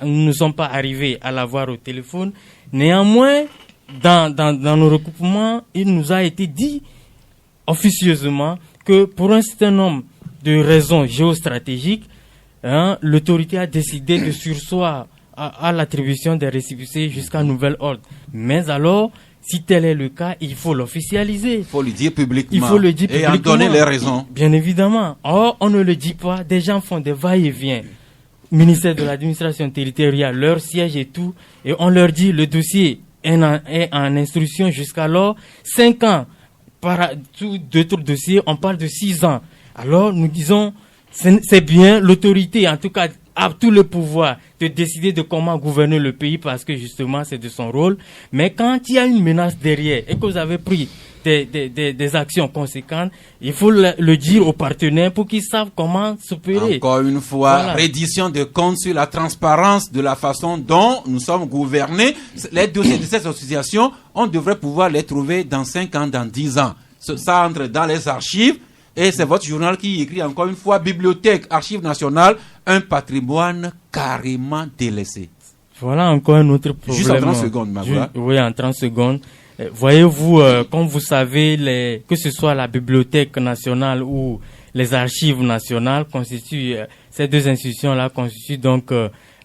ne sommes pas arrivés à l'avoir au téléphone. Néanmoins, dans nos recoupements, il nous a été dit officieusement que pour un certain nombre de raisons géostratégiques, l'autorité a décidé de surseoir à l'attribution des récépissés jusqu'à nouvel ordre. Mais alors, si tel est le cas, il faut l'officialiser. Il faut le dire publiquement. Il faut le dire publiquement. Et en donner les raisons. Bien évidemment. Or, on ne le dit pas. Des gens font des va-et-vient. Ministère de l'administration territoriale, leur siège et tout. Et on leur dit, le dossier est en instruction jusqu'alors. 5 ans. Par d'autres dossiers, on parle de 6 ans. Alors, nous disons, c'est bien, l'autorité, en tout cas, a tout le pouvoir de décider de comment gouverner le pays parce que justement c'est de son rôle. Mais quand il y a une menace derrière et que vous avez pris des actions conséquentes, il faut le dire aux partenaires pour qu'ils savent comment s'opérer. Encore une fois, voilà. Reddition de comptes sur la transparence de la façon dont nous sommes gouvernés. Les dossiers de ces associations, on devrait pouvoir les trouver dans 5 ans, dans 10 ans. Ça entre dans les archives. Et c'est votre journal qui écrit encore une fois, Bibliothèque, Archives nationales, un patrimoine carrément délaissé. Voilà encore un autre problème. Juste en 30 secondes, Magoula. Oui, en 30 secondes. Voyez-vous, comme vous savez, que ce soit la Bibliothèque nationale ou les Archives nationales, ces deux institutions-là constituent donc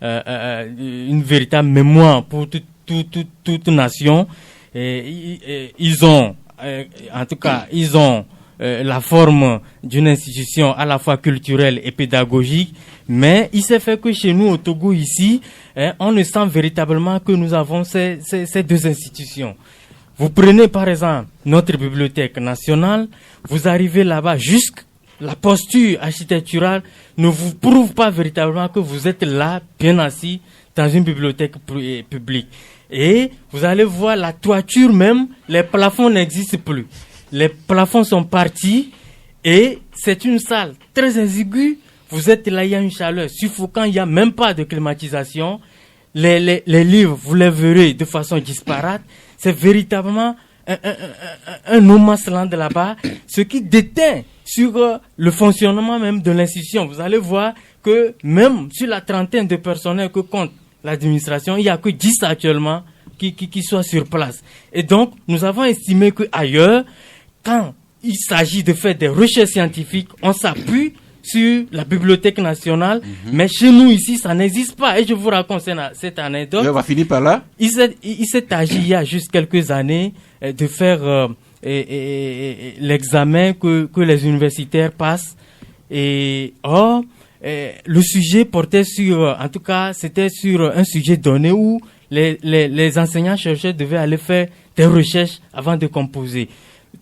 une véritable mémoire pour toute nation. Et ils ont, en tout cas, la forme d'une institution à la fois culturelle et pédagogique, mais il s'est fait que chez nous au Togo ici, on ne sent véritablement que nous avons ces deux institutions. Vous prenez par exemple notre bibliothèque nationale, vous arrivez là-bas, jusque la posture architecturale ne vous prouve pas véritablement que vous êtes là, bien assis, dans une bibliothèque publique. Et vous allez voir la toiture même, les plafonds n'existent plus. Les plafonds sont partis et c'est une salle très exiguë. Vous êtes là, il y a une chaleur suffocante, il n'y a même pas de climatisation. les livres, vous les verrez de façon disparate. C'est véritablement un no man's land là-bas, ce qui déteint sur le fonctionnement même de l'institution. Vous allez voir que même sur la trentaine de personnels que compte l'administration, il n'y a que 10 actuellement qui soient sur place. Et donc, nous avons estimé qu'ailleurs, quand il s'agit de faire des recherches scientifiques, on s'appuie sur la Bibliothèque nationale, mais chez nous ici, ça n'existe pas. Et je vous raconte cette anecdote. On va finir par là. Il s'est agi il y a juste quelques années de faire l'examen que les universitaires passent. Et le sujet portait sur, en tout cas, c'était sur un sujet donné où les enseignants-chercheurs devaient aller faire des recherches avant de composer.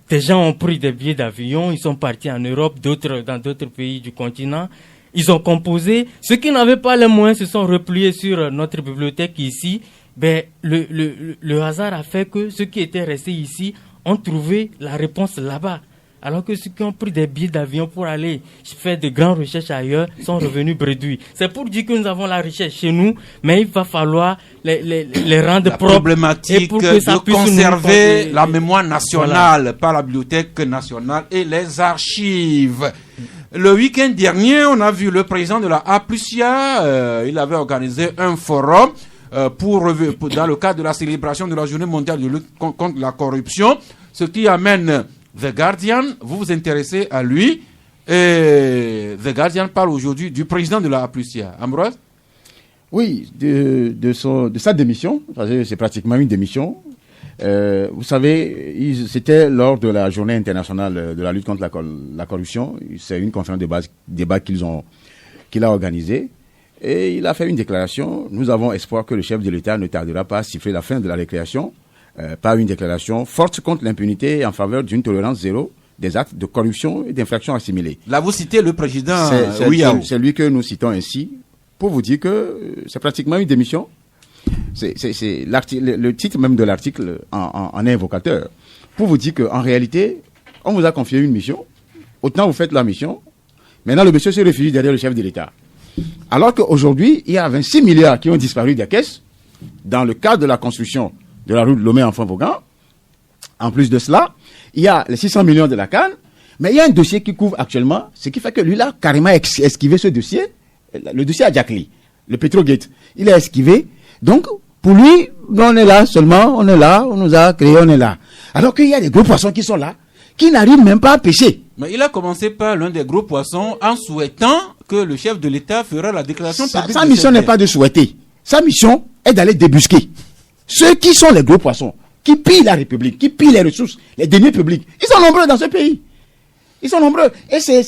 Des gens ont pris des billets d'avion, ils sont partis en Europe, d'autres dans d'autres pays du continent. Ils ont composé. Ceux qui n'avaient pas les moyens se sont repliés sur notre bibliothèque ici. Le hasard a fait que ceux qui étaient restés ici ont trouvé la réponse là-bas. Alors que ceux qui ont pris des billets d'avion pour aller faire de grandes recherches ailleurs sont revenus bredouilles. C'est pour dire que nous avons la recherche chez nous, mais il va falloir les rendre propres. La problématique pour que ça de puisse conserver la mémoire nationale par la Bibliothèque nationale et les archives. Le week-end dernier, on a vu le président de la APLUSIA, il avait organisé un forum dans le cadre de la célébration de la Journée mondiale de lutte contre la corruption, ce qui amène The Guardian, vous vous intéressez à lui, et The Guardian parle aujourd'hui du président de la APLUSIA. Ambroise? Oui, de sa démission, c'est pratiquement une démission. Vous savez, c'était lors de la journée internationale de la lutte contre la corruption. C'est une conférence de débat qu'il a organisée. Et il a fait une déclaration. Nous avons espoir que le chef de l'État ne tardera pas à siffler la fin de la récréation par une déclaration forte contre l'impunité et en faveur d'une tolérance zéro des actes de corruption et d'infractions assimilées. Là, vous citez le président Ouiaou. C'est lui que nous citons ainsi pour vous dire que c'est pratiquement une démission. Le titre même de l'article en est invocateur. Pour vous dire qu'en réalité, on vous a confié une mission. Autant vous faites la mission. Maintenant, le monsieur se réfugie derrière le chef de l'État. Alors qu'aujourd'hui, il y a 26 milliards qui ont disparu des caisses dans le cadre de la construction de la route Lomé-Enfant-Vaughan. En plus de cela, il y a les 600 millions de la CAN, mais il y a un dossier qui couvre actuellement, ce qui fait que lui, là, carrément esquivé ce dossier, le dossier à Jackly, le Petrogate. Il a esquivé. Donc, pour lui, on est là seulement, on est là, on nous a créé, on est là. Alors qu'il y a des gros poissons qui sont là, qui n'arrivent même pas à pêcher. Mais il a commencé par l'un des gros poissons en souhaitant que le chef de l'État fera la déclaration publique. Sa mission n'est pas de souhaiter. Sa mission est d'aller débusquer ceux qui sont les gros poissons, qui pillent la République, qui pillent les ressources, les deniers publics. Ils sont nombreux dans ce pays. Ils sont nombreux. Et c'est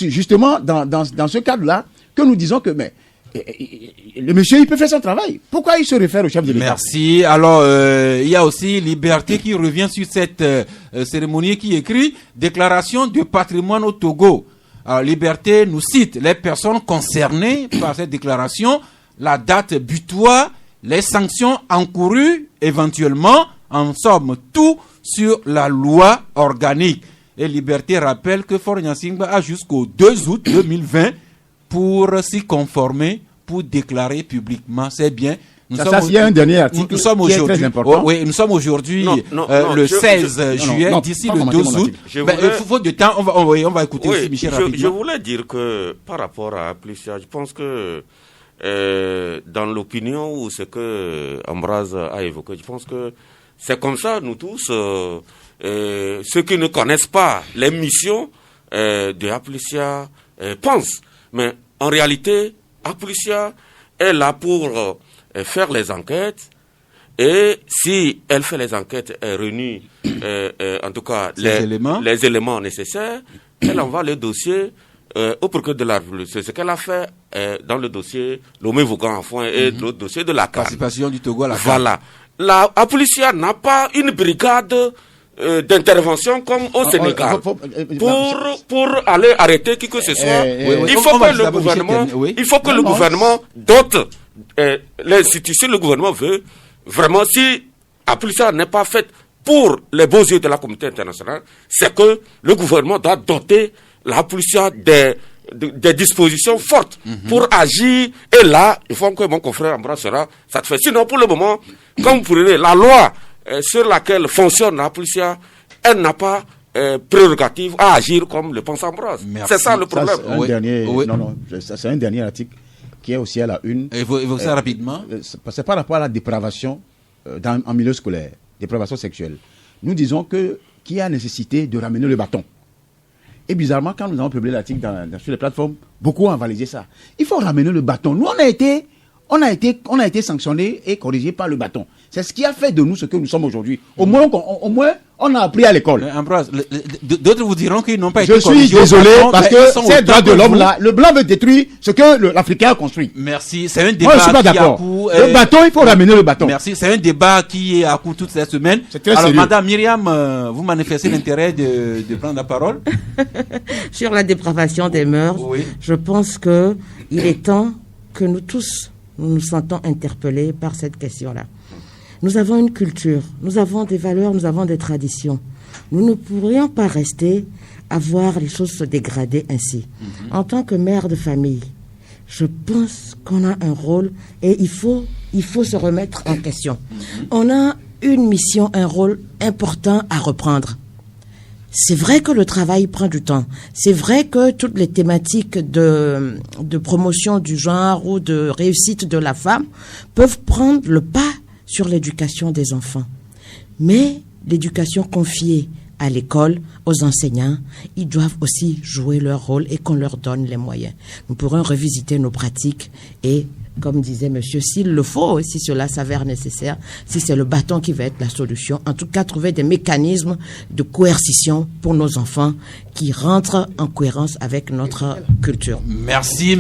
justement dans ce cadre-là que nous disons que le monsieur, il peut faire son travail. Pourquoi il se réfère au chef de l'État? Merci. Alors, il y a aussi Liberté qui revient sur cette cérémonie qui écrit « Déclaration de patrimoine au Togo ». Alors, Liberté nous cite les personnes concernées par cette déclaration, la date butoir, les sanctions encourues éventuellement, en somme, tout sur la loi organique. Et Liberté rappelle que Faure Gnassingbé a jusqu'au 2 août 2020 pour s'y conformer, pour déclarer publiquement. C'est bien. Il y a un dernier article qui est très important. Oui, nous sommes aujourd'hui le 16 juillet, d'ici le 12 août. Il faut de temps, on va écouter aussi Michel rapidement. Je voulais dire que par rapport à APLUSIA, je pense que dans l'opinion ou ce que Ambroise a évoqué, je pense que c'est comme ça, nous tous, ceux qui ne connaissent pas les missions de APLUSIA pensent. Mais en réalité, APLUSIA est là pour faire les enquêtes, et si elle fait les enquêtes et réunit en tout cas les éléments nécessaires, elle envoie le dossier au procureur de la République. C'est ce qu'elle a fait dans le dossier Lomé-Vaughan et le dossier de la CAN. Participation du Togo à la CAN. Voilà. La APLUSIA n'a pas une brigade d'intervention comme au Sénégal pour aller arrêter qui que ce soit. Il faut que le gouvernement dote l'institution. Le gouvernement veut vraiment, si APLUSIA n'est pas faite pour les beaux yeux de la communauté internationale, c'est que le gouvernement doit doter la APLUSIA des des dispositions fortes pour agir. Et là, il faut que mon confrère Ambroise sera satisfait. Sinon, pour le moment, comme vous prenez la loi sur laquelle fonctionne la police, elle n'a pas prérogative à agir comme le pense Ambroise. C'est ça le problème. C'est un dernier article qui est aussi à la une. Évoquez ça rapidement. C'est par rapport à la dépravation en milieu scolaire, dépravation sexuelle. Nous disons qu'il y a nécessité de ramener le bâton. Et bizarrement, quand nous avons publié l'article sur les plateformes, beaucoup ont validé ça. Il faut ramener le bâton. Nous, on a été sanctionnés et corrigés par le bâton. C'est ce qui a fait de nous ce que nous sommes aujourd'hui. Au moins, on a appris à l'école. Ambroise, d'autres vous diront qu'ils n'ont pas été corrigés. Je suis désolé parce que ces droits de l'homme-là, le blanc veut détruire ce que l'Africain a construit. Merci. C'est un débat je suis pas d'accord. Le bâton, il faut ramener le bâton. Merci. C'est un débat qui est à court toute cette semaine. C'est très Alors, sérieux. Madame Myriam, vous manifestez l'intérêt de prendre la parole. Sur la dépravation des mœurs, je pense qu'il est temps que nous tous nous sentons interpellés par cette question-là. Nous avons une culture, nous avons des valeurs, nous avons des traditions. Nous ne pourrions pas rester à voir les choses se dégrader ainsi. En tant que mère de famille, je pense qu'on a un rôle et il faut se remettre en question. On a une mission, un rôle important à reprendre. C'est vrai que le travail prend du temps. C'est vrai que toutes les thématiques de promotion du genre ou de réussite de la femme peuvent prendre le pas sur l'éducation des enfants. Mais l'éducation confiée à l'école, aux enseignants, ils doivent aussi jouer leur rôle et qu'on leur donne les moyens. Nous pourrons revisiter nos pratiques et, comme disait monsieur, s'il le faut, si cela s'avère nécessaire, si c'est le bâton qui va être la solution, en tout cas trouver des mécanismes de coercition pour nos enfants qui rentrent en cohérence avec notre culture. Merci.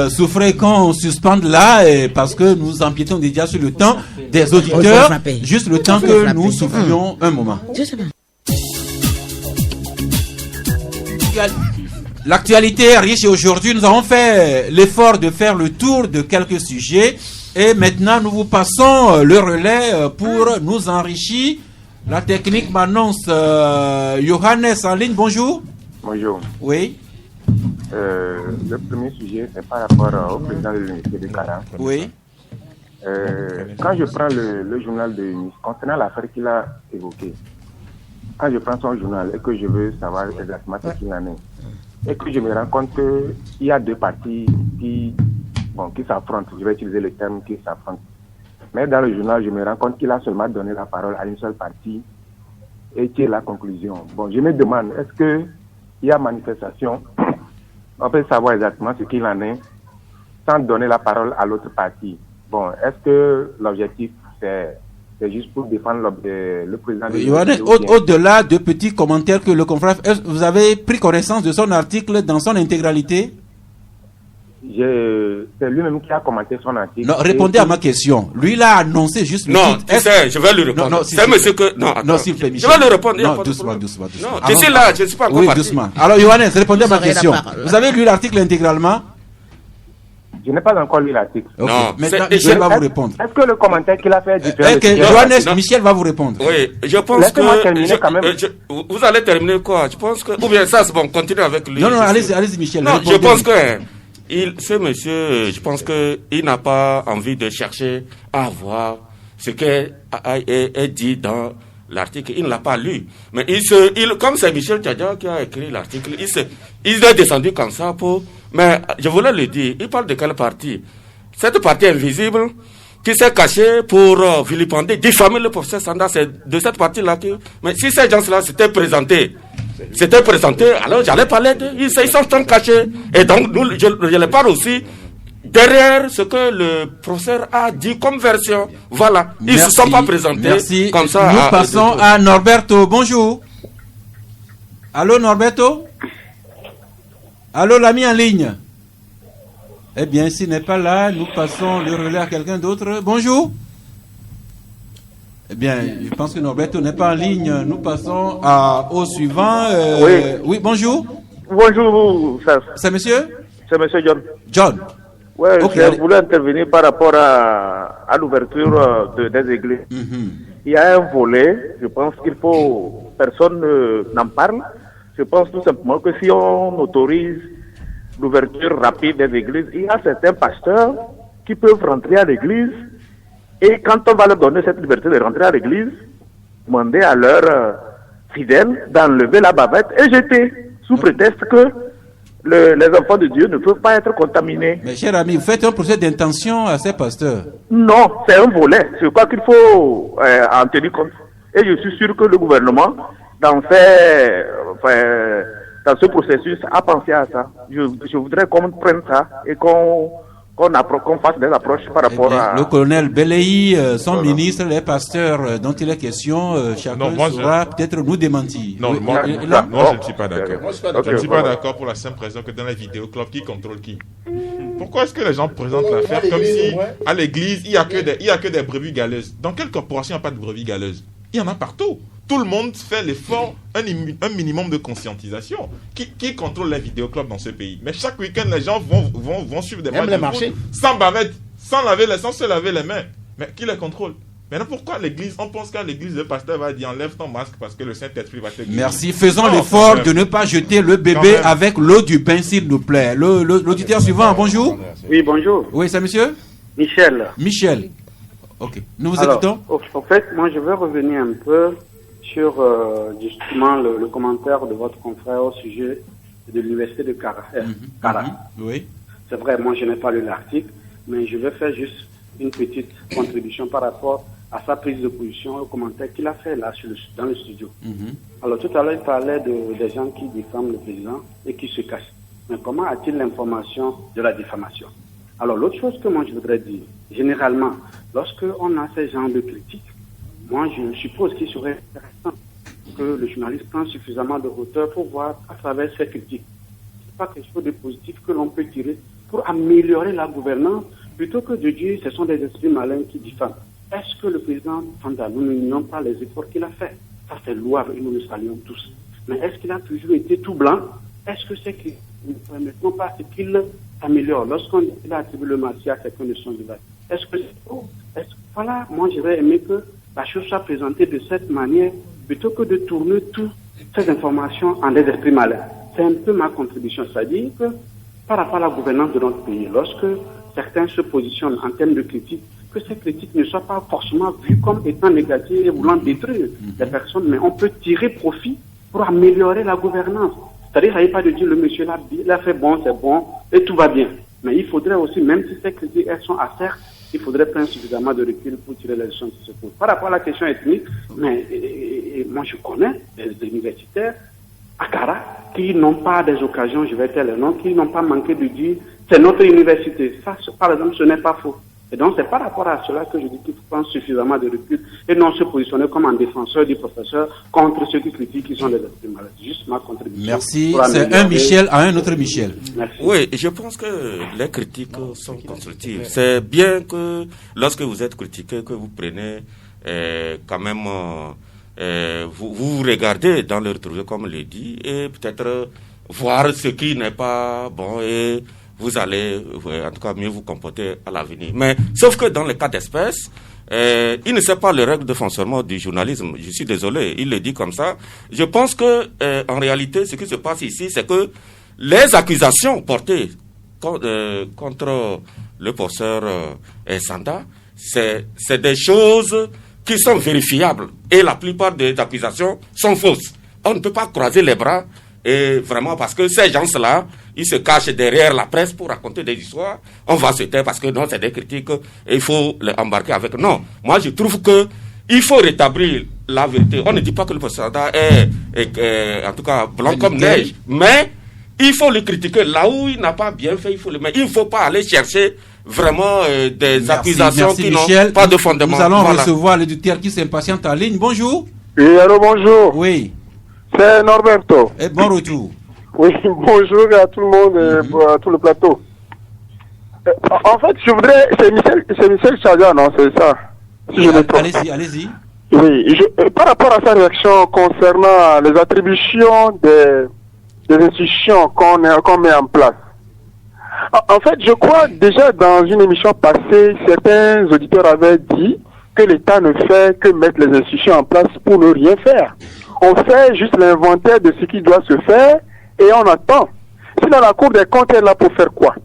Souffrez qu'on suspende là parce que nous empiétons déjà sur le temps des auditeurs. Juste le temps que nous soufflions un moment. L'actualité est riche et aujourd'hui nous avons fait l'effort de faire le tour de quelques sujets et maintenant nous vous passons le relais pour nous enrichir. La technique m'annonce Johannes en ligne, bonjour. Bonjour. Oui. Le premier sujet c'est par rapport au président de l'Université de Kara. Oui. Quand je prends le journal de Unis, concernant l'affaire qu'il a évoquée, quand je prends son journal et que je veux savoir exactement ce qu'il en est, et que je me rends compte qu'il y a deux parties qui s'affrontent, je vais utiliser le terme qui s'affrontent. Mais dans le journal, je me rends compte qu'il a seulement donné la parole à une seule partie et tire la conclusion. Bon, je me demande, est-ce qu'il y a manifestation? On peut savoir exactement ce qu'il en est sans donner la parole à l'autre partie. Bon, est-ce que l'objectif, c'est juste pour défendre le président de l'Université? Au-delà de petits commentaires que le confrère, vous avez pris connaissance de son article dans son intégralité? C'est lui-même qui a commenté son article. Non, répondez à ma question. Lui, il a annoncé juste le titre. Non, je vais lui répondre. Non, c'est monsieur que... Non, s'il vous plaît, Michel. Je vais lui répondre. Non, doucement. Non, je suis là, je ne suis pas encore parti. Doucement. Alors, Johannes, répondez à ma question. Vous avez lu l'article intégralement? Je n'ai pas encore lu l'article. Okay. Non, maintenant, Michel va vous répondre. Est-ce que le commentaire qu'il a fait est différent? Johannes, Michel va vous répondre. Oui, je pense que... Vous allez terminer quoi? Je pense que... Ou bien ça, c'est bon, continuez avec lui. Non, allez-y, Michel. Non, je pense que... ce monsieur, je pense qu'il n'a pas envie de chercher à voir ce qui est dit dans l'article. Il ne l'a pas lu. Mais comme c'est Michel Tchadja qui a écrit l'article, il est descendu comme ça pour... Mais je voulais le dire, il parle de quelle partie? Cette partie invisible qui s'est cachée pour vilipender, diffamer le professeur Sanda, c'est de cette partie-là que... Mais si ces gens-là s'étaient présentés, alors j'allais parler d'eux, ils sont tant cachés. Et donc, je les parle aussi derrière ce que le professeur a dit comme version. Voilà, ils ne se sont pas présentés comme ça. Nous passons à Norberto, bonjour. Allô Norberto? Allô l'ami en ligne? Eh bien, s'il n'est pas là, nous passons le relais à quelqu'un d'autre. Bonjour. Eh bien, je pense que Norberto n'est pas en ligne. Nous passons au suivant. Oui, bonjour. Bonjour, c'est monsieur? C'est monsieur John. John. Oui, je voulais intervenir par rapport à l'ouverture des églises. Il y a un volet, je pense personne n'en parle. Je pense tout simplement que si on autorise l'ouverture rapide des églises, il y a certains pasteurs qui peuvent rentrer à l'église et quand on va leur donner cette liberté de rentrer à l'église, demander à leurs fidèles d'enlever la bavette et jeter sous prétexte que les enfants de Dieu ne peuvent pas être contaminés. Mais cher ami, vous faites un procès d'intention à ces pasteurs. Non, c'est un volet. Je crois qu'il faut en tenir compte. Et je suis sûr que le gouvernement, dans ce processus, a pensé à ça. Je voudrais qu'on prenne ça et qu'on fasse des approches par rapport à... Le colonel Belei, son ministre, les pasteurs dont il est question, chacun saura peut-être nous démentir. Non, oui, moi je ne suis pas d'accord. Je ne suis pas d'accord pour la simple raison que dans les vidéoclubs, qui contrôle qui? Pourquoi est-ce que les gens présentent l'affaire comme si à l'église, il n'y a que des brebis galeuses? Dans quelle corporation il n'y a pas de brebis galeuses? Il y en a partout. Tout le monde fait l'effort, un minimum de conscientisation. Qui contrôle les vidéoclubs dans ce pays? Mais chaque week-end, les gens vont suivre des matchs de foot sans bavette, sans se laver les mains. Mais qui les contrôle? Maintenant, pourquoi l'église? On pense qu'à l'église, le pasteur va dire enlève ton masque parce que le Saint-Esprit va te guérir. Merci. Faisons l'effort de ne pas jeter le bébé avec l'eau du bain, s'il nous plaît. L'auditeur suivant, bonjour. Oui, bonjour. Oui, c'est monsieur Michel. Ok. Nous vous écoutons. En fait, moi, je veux revenir un peu sur justement le commentaire de votre confrère au sujet de l'université de Cara. Oui. C'est vrai, moi, je n'ai pas lu l'article, mais je vais faire juste une petite contribution par rapport à sa prise de position, au commentaire qu'il a fait là dans le studio. Alors tout à l'heure, il parlait des gens qui diffament le président et qui se cachent. Mais comment a-t-il l'information de la diffamation? Alors l'autre chose que moi je voudrais dire, généralement, lorsque on a ces genres de critiques, moi je suppose qu'il serait intéressant que le journaliste prenne suffisamment de hauteur pour voir à travers ces critiques. C'est pas quelque chose de positif que l'on peut tirer pour améliorer la gouvernance, plutôt que de dire ce sont des esprits malins qui diffament. Est-ce que le président Fanda, nous n'ignorons pas les efforts qu'il a fait? Ça c'est louable et nous le saluons tous. Mais est-ce qu'il a toujours été tout blanc? Est-ce que c'est qu'il ne permettent pas ce qu'il améliore? Lorsqu'on a attribué le marché à quelqu'un de son village, est-ce que c'est faux? Voilà, moi j'aurais aimé que la chose soit présentée de cette manière, plutôt que de tourner toutes ces informations en des esprits malins. C'est un peu ma contribution, c'est-à-dire que par rapport à la gouvernance de notre pays, lorsque certains se positionnent en termes de critiques, que ces critiques ne soient pas forcément vues comme étant négatives et voulant détruire les personnes, mais on peut tirer profit pour améliorer la gouvernance. C'est-à-dire, il n'y a pas de dire le monsieur là, il a fait bon, c'est bon, et tout va bien. Mais il faudrait aussi, même si ces critiques elles sont acérées, il faudrait prendre suffisamment de recul pour tirer les leçons qui se posent. Par rapport à la question ethnique, mais moi je connais des universitaires à Cara qui n'ont pas des occasions, je vais dire les noms, qui n'ont pas manqué de dire c'est notre université. Ça, par exemple, ce n'est pas faux. Et donc, c'est par rapport à cela que je dis qu'il faut prendre suffisamment de recul et non se positionner comme un défenseur du professeur contre ceux qui critiquent qui sont des esprits malades. Juste ma contribution. Merci. C'est un Michel à un autre Michel. Merci. Oui, je pense que les critiques sont constructives. C'est bien que lorsque vous êtes critiqué, que vous prenez quand même... vous regardez dans le retrouvé, comme le dit, et peut-être voir ce qui n'est pas bon et... vous allez, en tout cas, mieux vous comporter à l'avenir. Mais, sauf que dans le cas d'espèce, il ne sait pas les règles de fonctionnement du journalisme. Je suis désolé, il le dit comme ça. Je pense que, en réalité, ce qui se passe ici, c'est que les accusations portées contre le professeur Sanda, c'est des choses qui sont vérifiables. Et la plupart des accusations sont fausses. On ne peut pas croiser les bras. Et vraiment, parce que ces gens-là, ils se cachent derrière la presse pour raconter des histoires. On va se taire parce que non, c'est des critiques et il faut les embarquer avec. Non, moi je trouve que il faut rétablir la vérité. On ne dit pas que le président est en tout cas blanc comme neige, mais il faut le critiquer là où il n'a pas bien fait. Il faut le mettre. Il ne faut pas aller chercher vraiment des accusations qui n'ont pas de fondement. Nous allons recevoir l'éditeur qui s'impatiente en ligne. Bonjour. Oui, allô, bonjour. Oui. C'est Norberto. Et bon retour. Oui, bonjour à tout le monde, à tout le plateau. En fait, je voudrais... C'est Michel Chaga, non? C'est ça? Si allez-y. Oui, par rapport à sa réaction concernant les attributions des institutions qu'on met en place. En fait, je crois déjà dans une émission passée, certains auditeurs avaient dit que l'État ne fait que mettre les institutions en place pour ne rien faire. On fait juste l'inventaire de ce qui doit se faire et on attend. Sinon, la Cour des comptes est là pour faire quoi?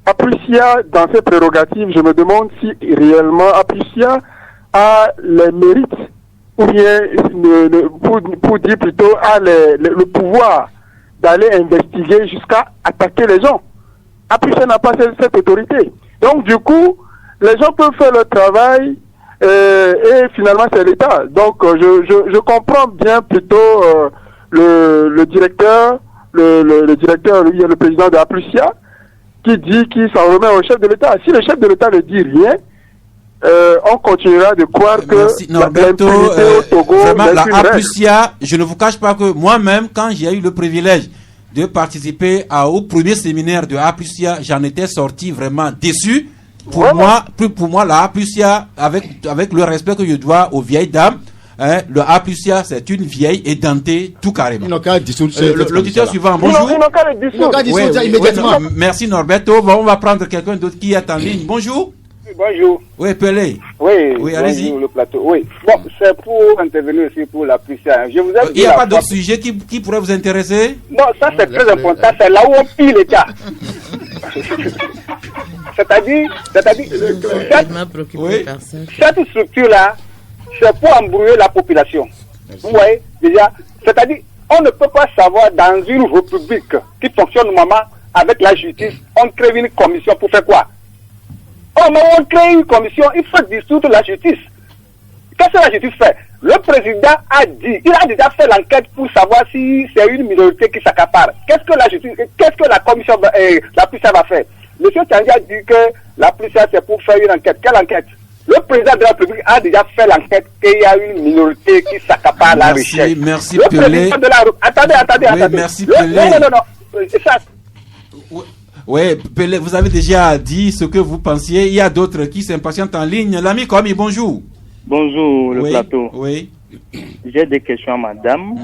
Aplicia, dans ses prérogatives, je me demande si réellement Aplicia a les mérites, ou bien, pour dire plutôt, a le pouvoir d'aller investiguer jusqu'à attaquer les gens. Aplicia n'a pas cette autorité. Donc, du coup, les gens peuvent faire leur travail, et finalement, c'est l'État. Donc, je comprends bien plutôt le directeur, le directeur, lui, le président de Aplicia, qui dit qu'il s'en remet au chef de l'État. Si le chef de l'État ne dit rien, on continuera de croire que Norberto, au Togo, vraiment, la Aplicia, je ne vous cache pas que moi-même, quand j'ai eu le privilège de participer au premier séminaire de Aplicia, j'en étais sorti vraiment déçu. Pour moi, la Aplicia, avec le respect que je dois aux vieilles dames, le Aplicia, c'est une vieille édentée, tout carrément. L'auditeur suivant, bonjour. immédiatement. Merci Norberto. Bon, on va prendre quelqu'un d'autre qui est en ligne. Bonjour. Bonjour. Oui, Pelé. Oui, allez-y. Le plateau. Oui. Bon, c'est pour intervenir aussi pour l'Aplicia. Je vous ai Il n'y a pas d'autres sujets qui pourraient vous intéresser? Non, ça c'est très important. C'est là où on pille l'État. C'est-à-dire, cette structure-là, c'est pour embrouiller la population. Vous voyez, déjà, c'est-à-dire, on ne peut pas savoir dans une république qui fonctionne normalement avec la justice, on crée une commission pour faire quoi? On crée une commission, il faut dissoudre la justice. Qu'est-ce que la justice fait? Le président a dit, il a déjà fait l'enquête pour savoir si c'est une minorité qui s'accapare. Qu'est-ce que la justice, qu'est-ce que la commission, la puissance va faire? Monsieur Tchandi a dit que la puissance c'est pour faire une enquête. Quelle enquête? Le président de la République a déjà fait l'enquête qu'il y a une minorité qui s'accapare la richesse. Merci, le Pelé. président de la... Attendez. Merci, Pelé. Non. Ça... Oui, Pelé, vous avez déjà dit ce que vous pensiez. Il y a d'autres qui s'impatientent en ligne. L'ami Komi, bonjour. Bonjour, le plateau. Oui. J'ai des questions à madame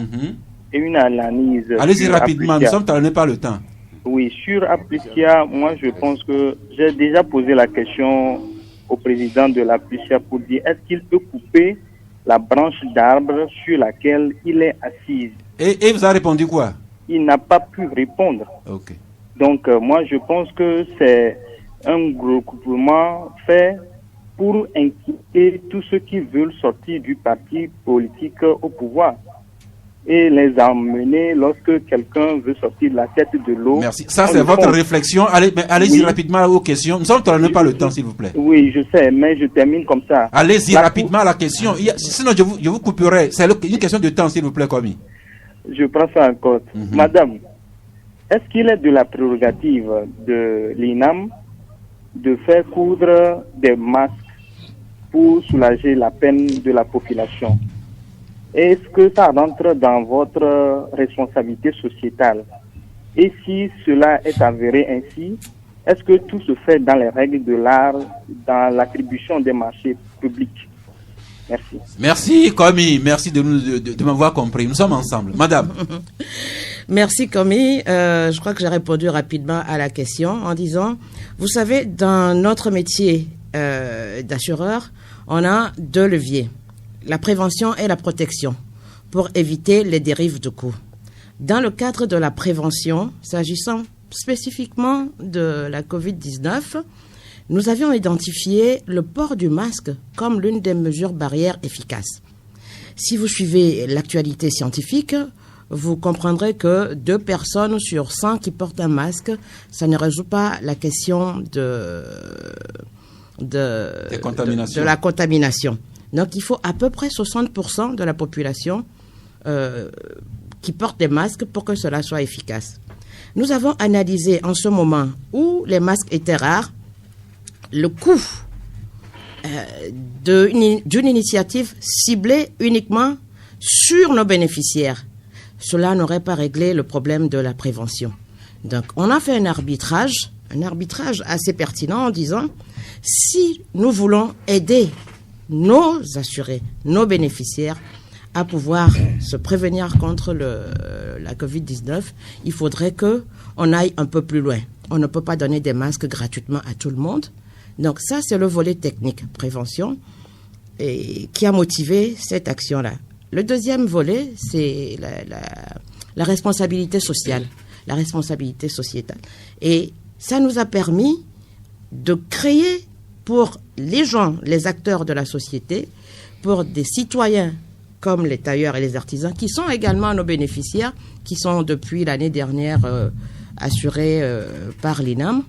et une analyse. Allez-y rapidement, nous sommes talonnés par le temps. Oui, sur Aplicia, moi je pense que j'ai déjà posé la question au président de l'Aplicia pour dire est-ce qu'il peut couper la branche d'arbre sur laquelle il est assis. Et vous avez répondu quoi? Il n'a pas pu répondre. Ok. Donc moi je pense que c'est un regroupement fait pour inquiéter tous ceux qui veulent sortir du parti politique au pouvoir et les emmener lorsque quelqu'un veut sortir de la tête de l'eau. Merci. Ça, c'est votre réflexion. Allez-y rapidement aux questions. Nous sommes ne pas le temps, s'il vous plaît. Oui, je sais, mais je termine comme ça. Allez-y rapidement à la question. Sinon, je vous couperai. C'est une question de temps, s'il vous plaît, Komi. Je prends ça en compte. Madame, est-ce qu'il est de la prérogative de l'INAM de faire coudre des masques pour soulager la peine de la population? Est-ce que ça rentre dans votre responsabilité sociétale? Et si cela est avéré ainsi, est-ce que tout se fait dans les règles de l'art, dans l'attribution des marchés publics? Merci. Merci, Komi. Merci de m'avoir compris. Nous sommes ensemble. Madame. Merci, Komi. Je crois que j'ai répondu rapidement à la question en disant, vous savez, dans notre métier d'assureur, on a deux leviers. La prévention et la protection pour éviter les dérives de coûts. Dans le cadre de la prévention, s'agissant spécifiquement de la COVID-19, nous avions identifié le port du masque comme l'une des mesures barrières efficaces. Si vous suivez l'actualité scientifique, vous comprendrez que 2 personnes sur 100 qui portent un masque, ça ne résout pas la question de la contamination. Donc, il faut à peu près 60% de la population qui porte des masques pour que cela soit efficace. Nous avons analysé en ce moment où les masques étaient rares, le coût d'une initiative ciblée uniquement sur nos bénéficiaires. Cela n'aurait pas réglé le problème de la prévention. Donc, on a fait un arbitrage assez pertinent en disant, si nous voulons aider nos assurés, nos bénéficiaires à pouvoir se prévenir contre la COVID-19, il faudrait qu'on aille un peu plus loin. On ne peut pas donner des masques gratuitement à tout le monde. Donc ça, c'est le volet technique, prévention, et qui a motivé cette action-là. Le deuxième volet, c'est la responsabilité sociale. la responsabilité sociétale. Et ça nous a permis de créer pour les gens, les acteurs de la société, pour des citoyens comme les tailleurs et les artisans, qui sont également nos bénéficiaires, qui sont depuis l'année dernière assurés par l'INAM,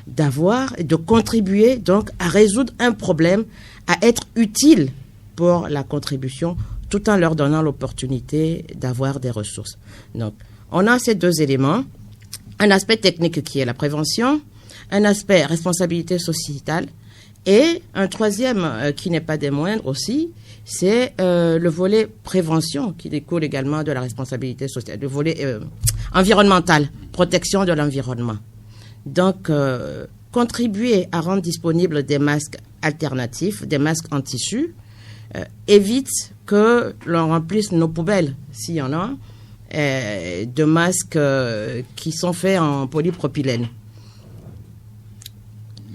de contribuer donc à résoudre un problème, à être utile pour la contribution, tout en leur donnant l'opportunité d'avoir des ressources. Donc, on a ces deux éléments, un aspect technique qui est la prévention, un aspect responsabilité sociétale, et un troisième qui n'est pas des moindres aussi, c'est le volet prévention qui découle également de la responsabilité sociale, le volet environnemental, protection de l'environnement. Donc, contribuer à rendre disponibles des masques alternatifs, des masques en tissu, évite que l'on remplisse nos poubelles, s'il y en a, de masques qui sont faits en polypropylène.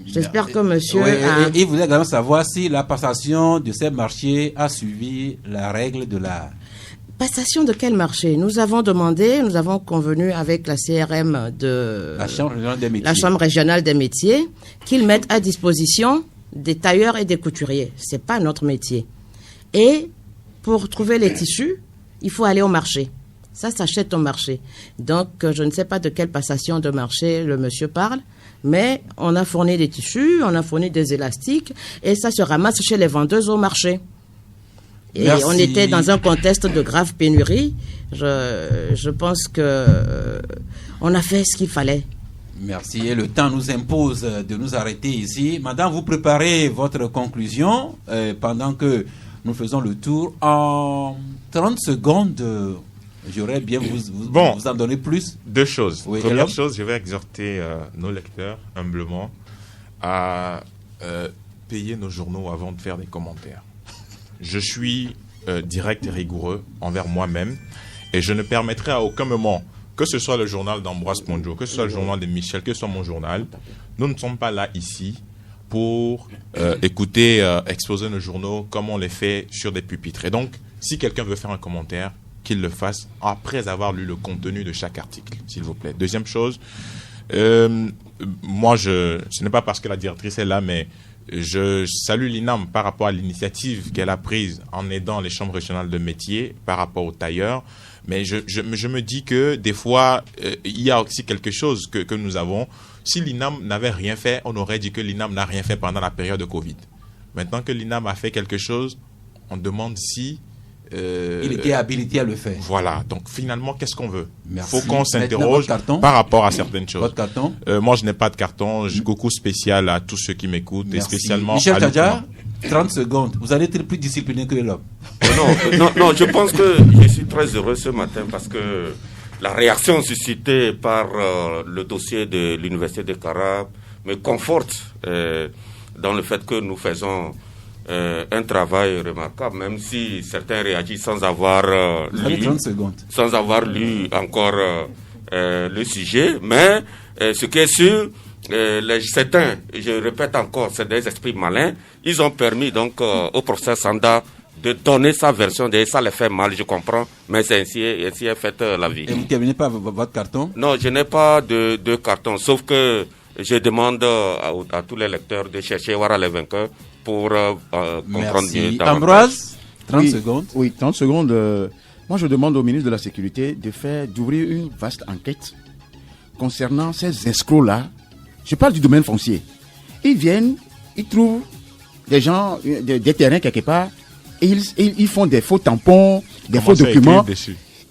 J'espère que monsieur il voulait également savoir si la passation de ces marchés a suivi la règle de la... Passation de quel marché? Nous avons convenu avec la CRM de... La Chambre régionale des métiers. La Chambre régionale des métiers, qu'ils mettent à disposition des tailleurs et des couturiers. C'est pas notre métier. Et pour trouver les tissus, il faut aller au marché. Ça s'achète au marché. Donc, je ne sais pas de quelle passation de marché le monsieur parle, mais on a fourni des tissus, on a fourni des élastiques, et ça se ramasse chez les vendeuses au marché. Et merci. On était dans un contexte de grave pénurie. Je pense que on a fait ce qu'il fallait. Merci. Et le temps nous impose de nous arrêter ici. Madame, vous préparez votre conclusion pendant que nous faisons le tour. En 30 secondes, j'aurais bien vous en donner plus. Deux choses. Oui, Première chose, je vais exhorter nos lecteurs humblement à payer nos journaux avant de faire des commentaires. Je suis direct et rigoureux envers moi-même et je ne permettrai à aucun moment, que ce soit le journal d'Ambroise Ponjo, que ce soit le journal de Michel, que ce soit mon journal, nous ne sommes pas là ici pour exposer nos journaux comme on les fait sur des pupitres. Et donc, si quelqu'un veut faire un commentaire, qu'il le fasse après avoir lu le contenu de chaque article, s'il vous plaît. Deuxième chose, moi, ce n'est pas parce que la directrice est là, mais je salue l'INAM par rapport à l'initiative qu'elle a prise en aidant les chambres régionales de métiers par rapport aux tailleurs. Mais je me dis que des fois, il y a aussi quelque chose que nous avons. Si l'INAM n'avait rien fait, on aurait dit que l'INAM n'a rien fait pendant la période de Covid. Maintenant que l'INAM a fait quelque chose, on demande si... il était habilité à le faire. Voilà. Donc finalement, qu'est-ce qu'on veut? Il Merci. faut qu'on s'interroge par rapport à certaines choses. Votre carton? Moi, je n'ai pas de carton. Coucou spécial à tous ceux qui m'écoutent. Merci. Et spécialement Michel à Tadja, 30 secondes. Vous allez être plus discipliné que l'homme. Non, je pense que je suis très heureux ce matin parce que la réaction suscitée par le dossier de l'Université de Cara me conforte dans le fait que nous faisons un travail remarquable, même si certains réagissent sans avoir lu encore le sujet. Mais ce qui est sûr, certains, je répète encore, c'est des esprits malins. Ils ont permis donc au professeur Sanda de donner sa version. Ça les fait mal, je comprends, mais c'est ainsi est faite la vie. Et vous ne terminez pas votre carton? Non, je n'ai pas de carton, sauf que je demande à tous les lecteurs de chercher voir les vainqueurs pour comprendre mieux. Ambroise, 30 secondes. Oui, 30 secondes. Moi, je demande au ministre de la Sécurité d'ouvrir une vaste enquête concernant ces escrocs-là. Je parle du domaine foncier. Ils viennent, ils trouvent des gens, des terrains quelque part, et ils font des faux tampons, des faux documents,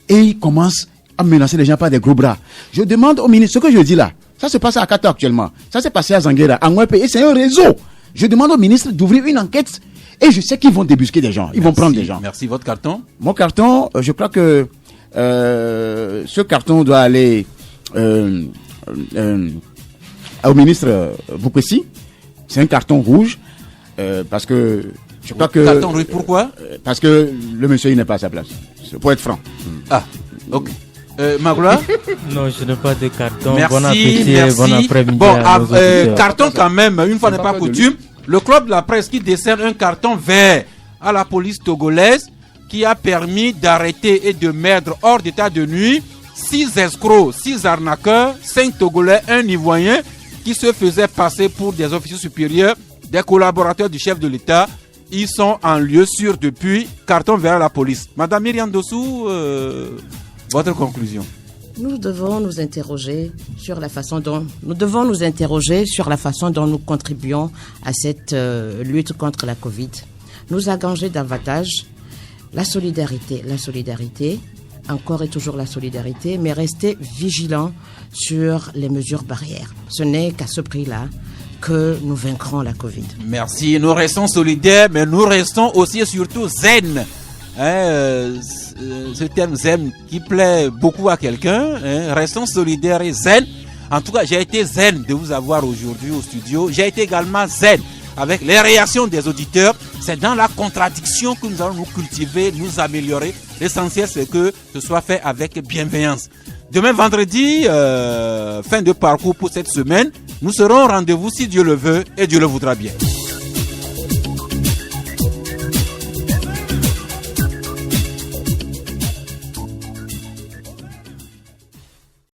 et ils commencent à menacer les gens par des gros bras. Je demande au ministre, ce que je dis là, ça se passe à Kato actuellement, ça s'est passé à Zanguera, à Ngwepe, et c'est un réseau. Je demande au ministre d'ouvrir une enquête, et je sais qu'ils vont débusquer des gens, ils vont prendre des gens. Merci. Votre carton? Mon carton, je crois que ce carton doit aller au ministre Boukessi. C'est un carton rouge, parce que je crois que... Carton rouge, pourquoi? Parce que le monsieur, il n'est pas à sa place. Pour être franc. Ah, ok. Magloire? Non, je n'ai pas de carton. Merci, bon appétit, merci. Bon après-midi. Bon, carton quand même, une fois n'est pas coutume. Le club de la presse qui décerne un carton vert à la police togolaise qui a permis d'arrêter et de mettre hors d'état de nuit 6 escrocs, 6 arnaqueurs, 5 Togolais, 1 Ivoirien qui se faisaient passer pour des officiers supérieurs, des collaborateurs du chef de l'État. Ils sont en lieu sûr depuis, carton vers la police. Madame Myriam Dossou, votre conclusion? Nous devons nous interroger sur la façon dont nous contribuons à cette lutte contre la Covid. Nous engager davantage la solidarité, encore et toujours la solidarité, mais rester vigilant sur les mesures barrières. Ce n'est qu'à ce prix-là que nous vaincrons la Covid. Merci, nous restons solidaires, mais nous restons aussi et surtout zen. Ce terme zen qui plaît beaucoup à quelqu'un. Restons solidaires et zen. En tout cas, j'ai été zen de vous avoir aujourd'hui au studio. J'ai été également zen avec les réactions des auditeurs. C'est dans la contradiction que nous allons nous cultiver, nous améliorer. L'essentiel, c'est que ce soit fait avec bienveillance. Demain vendredi, fin de parcours pour cette semaine. Nous serons au rendez-vous si Dieu le veut et Dieu le voudra bien.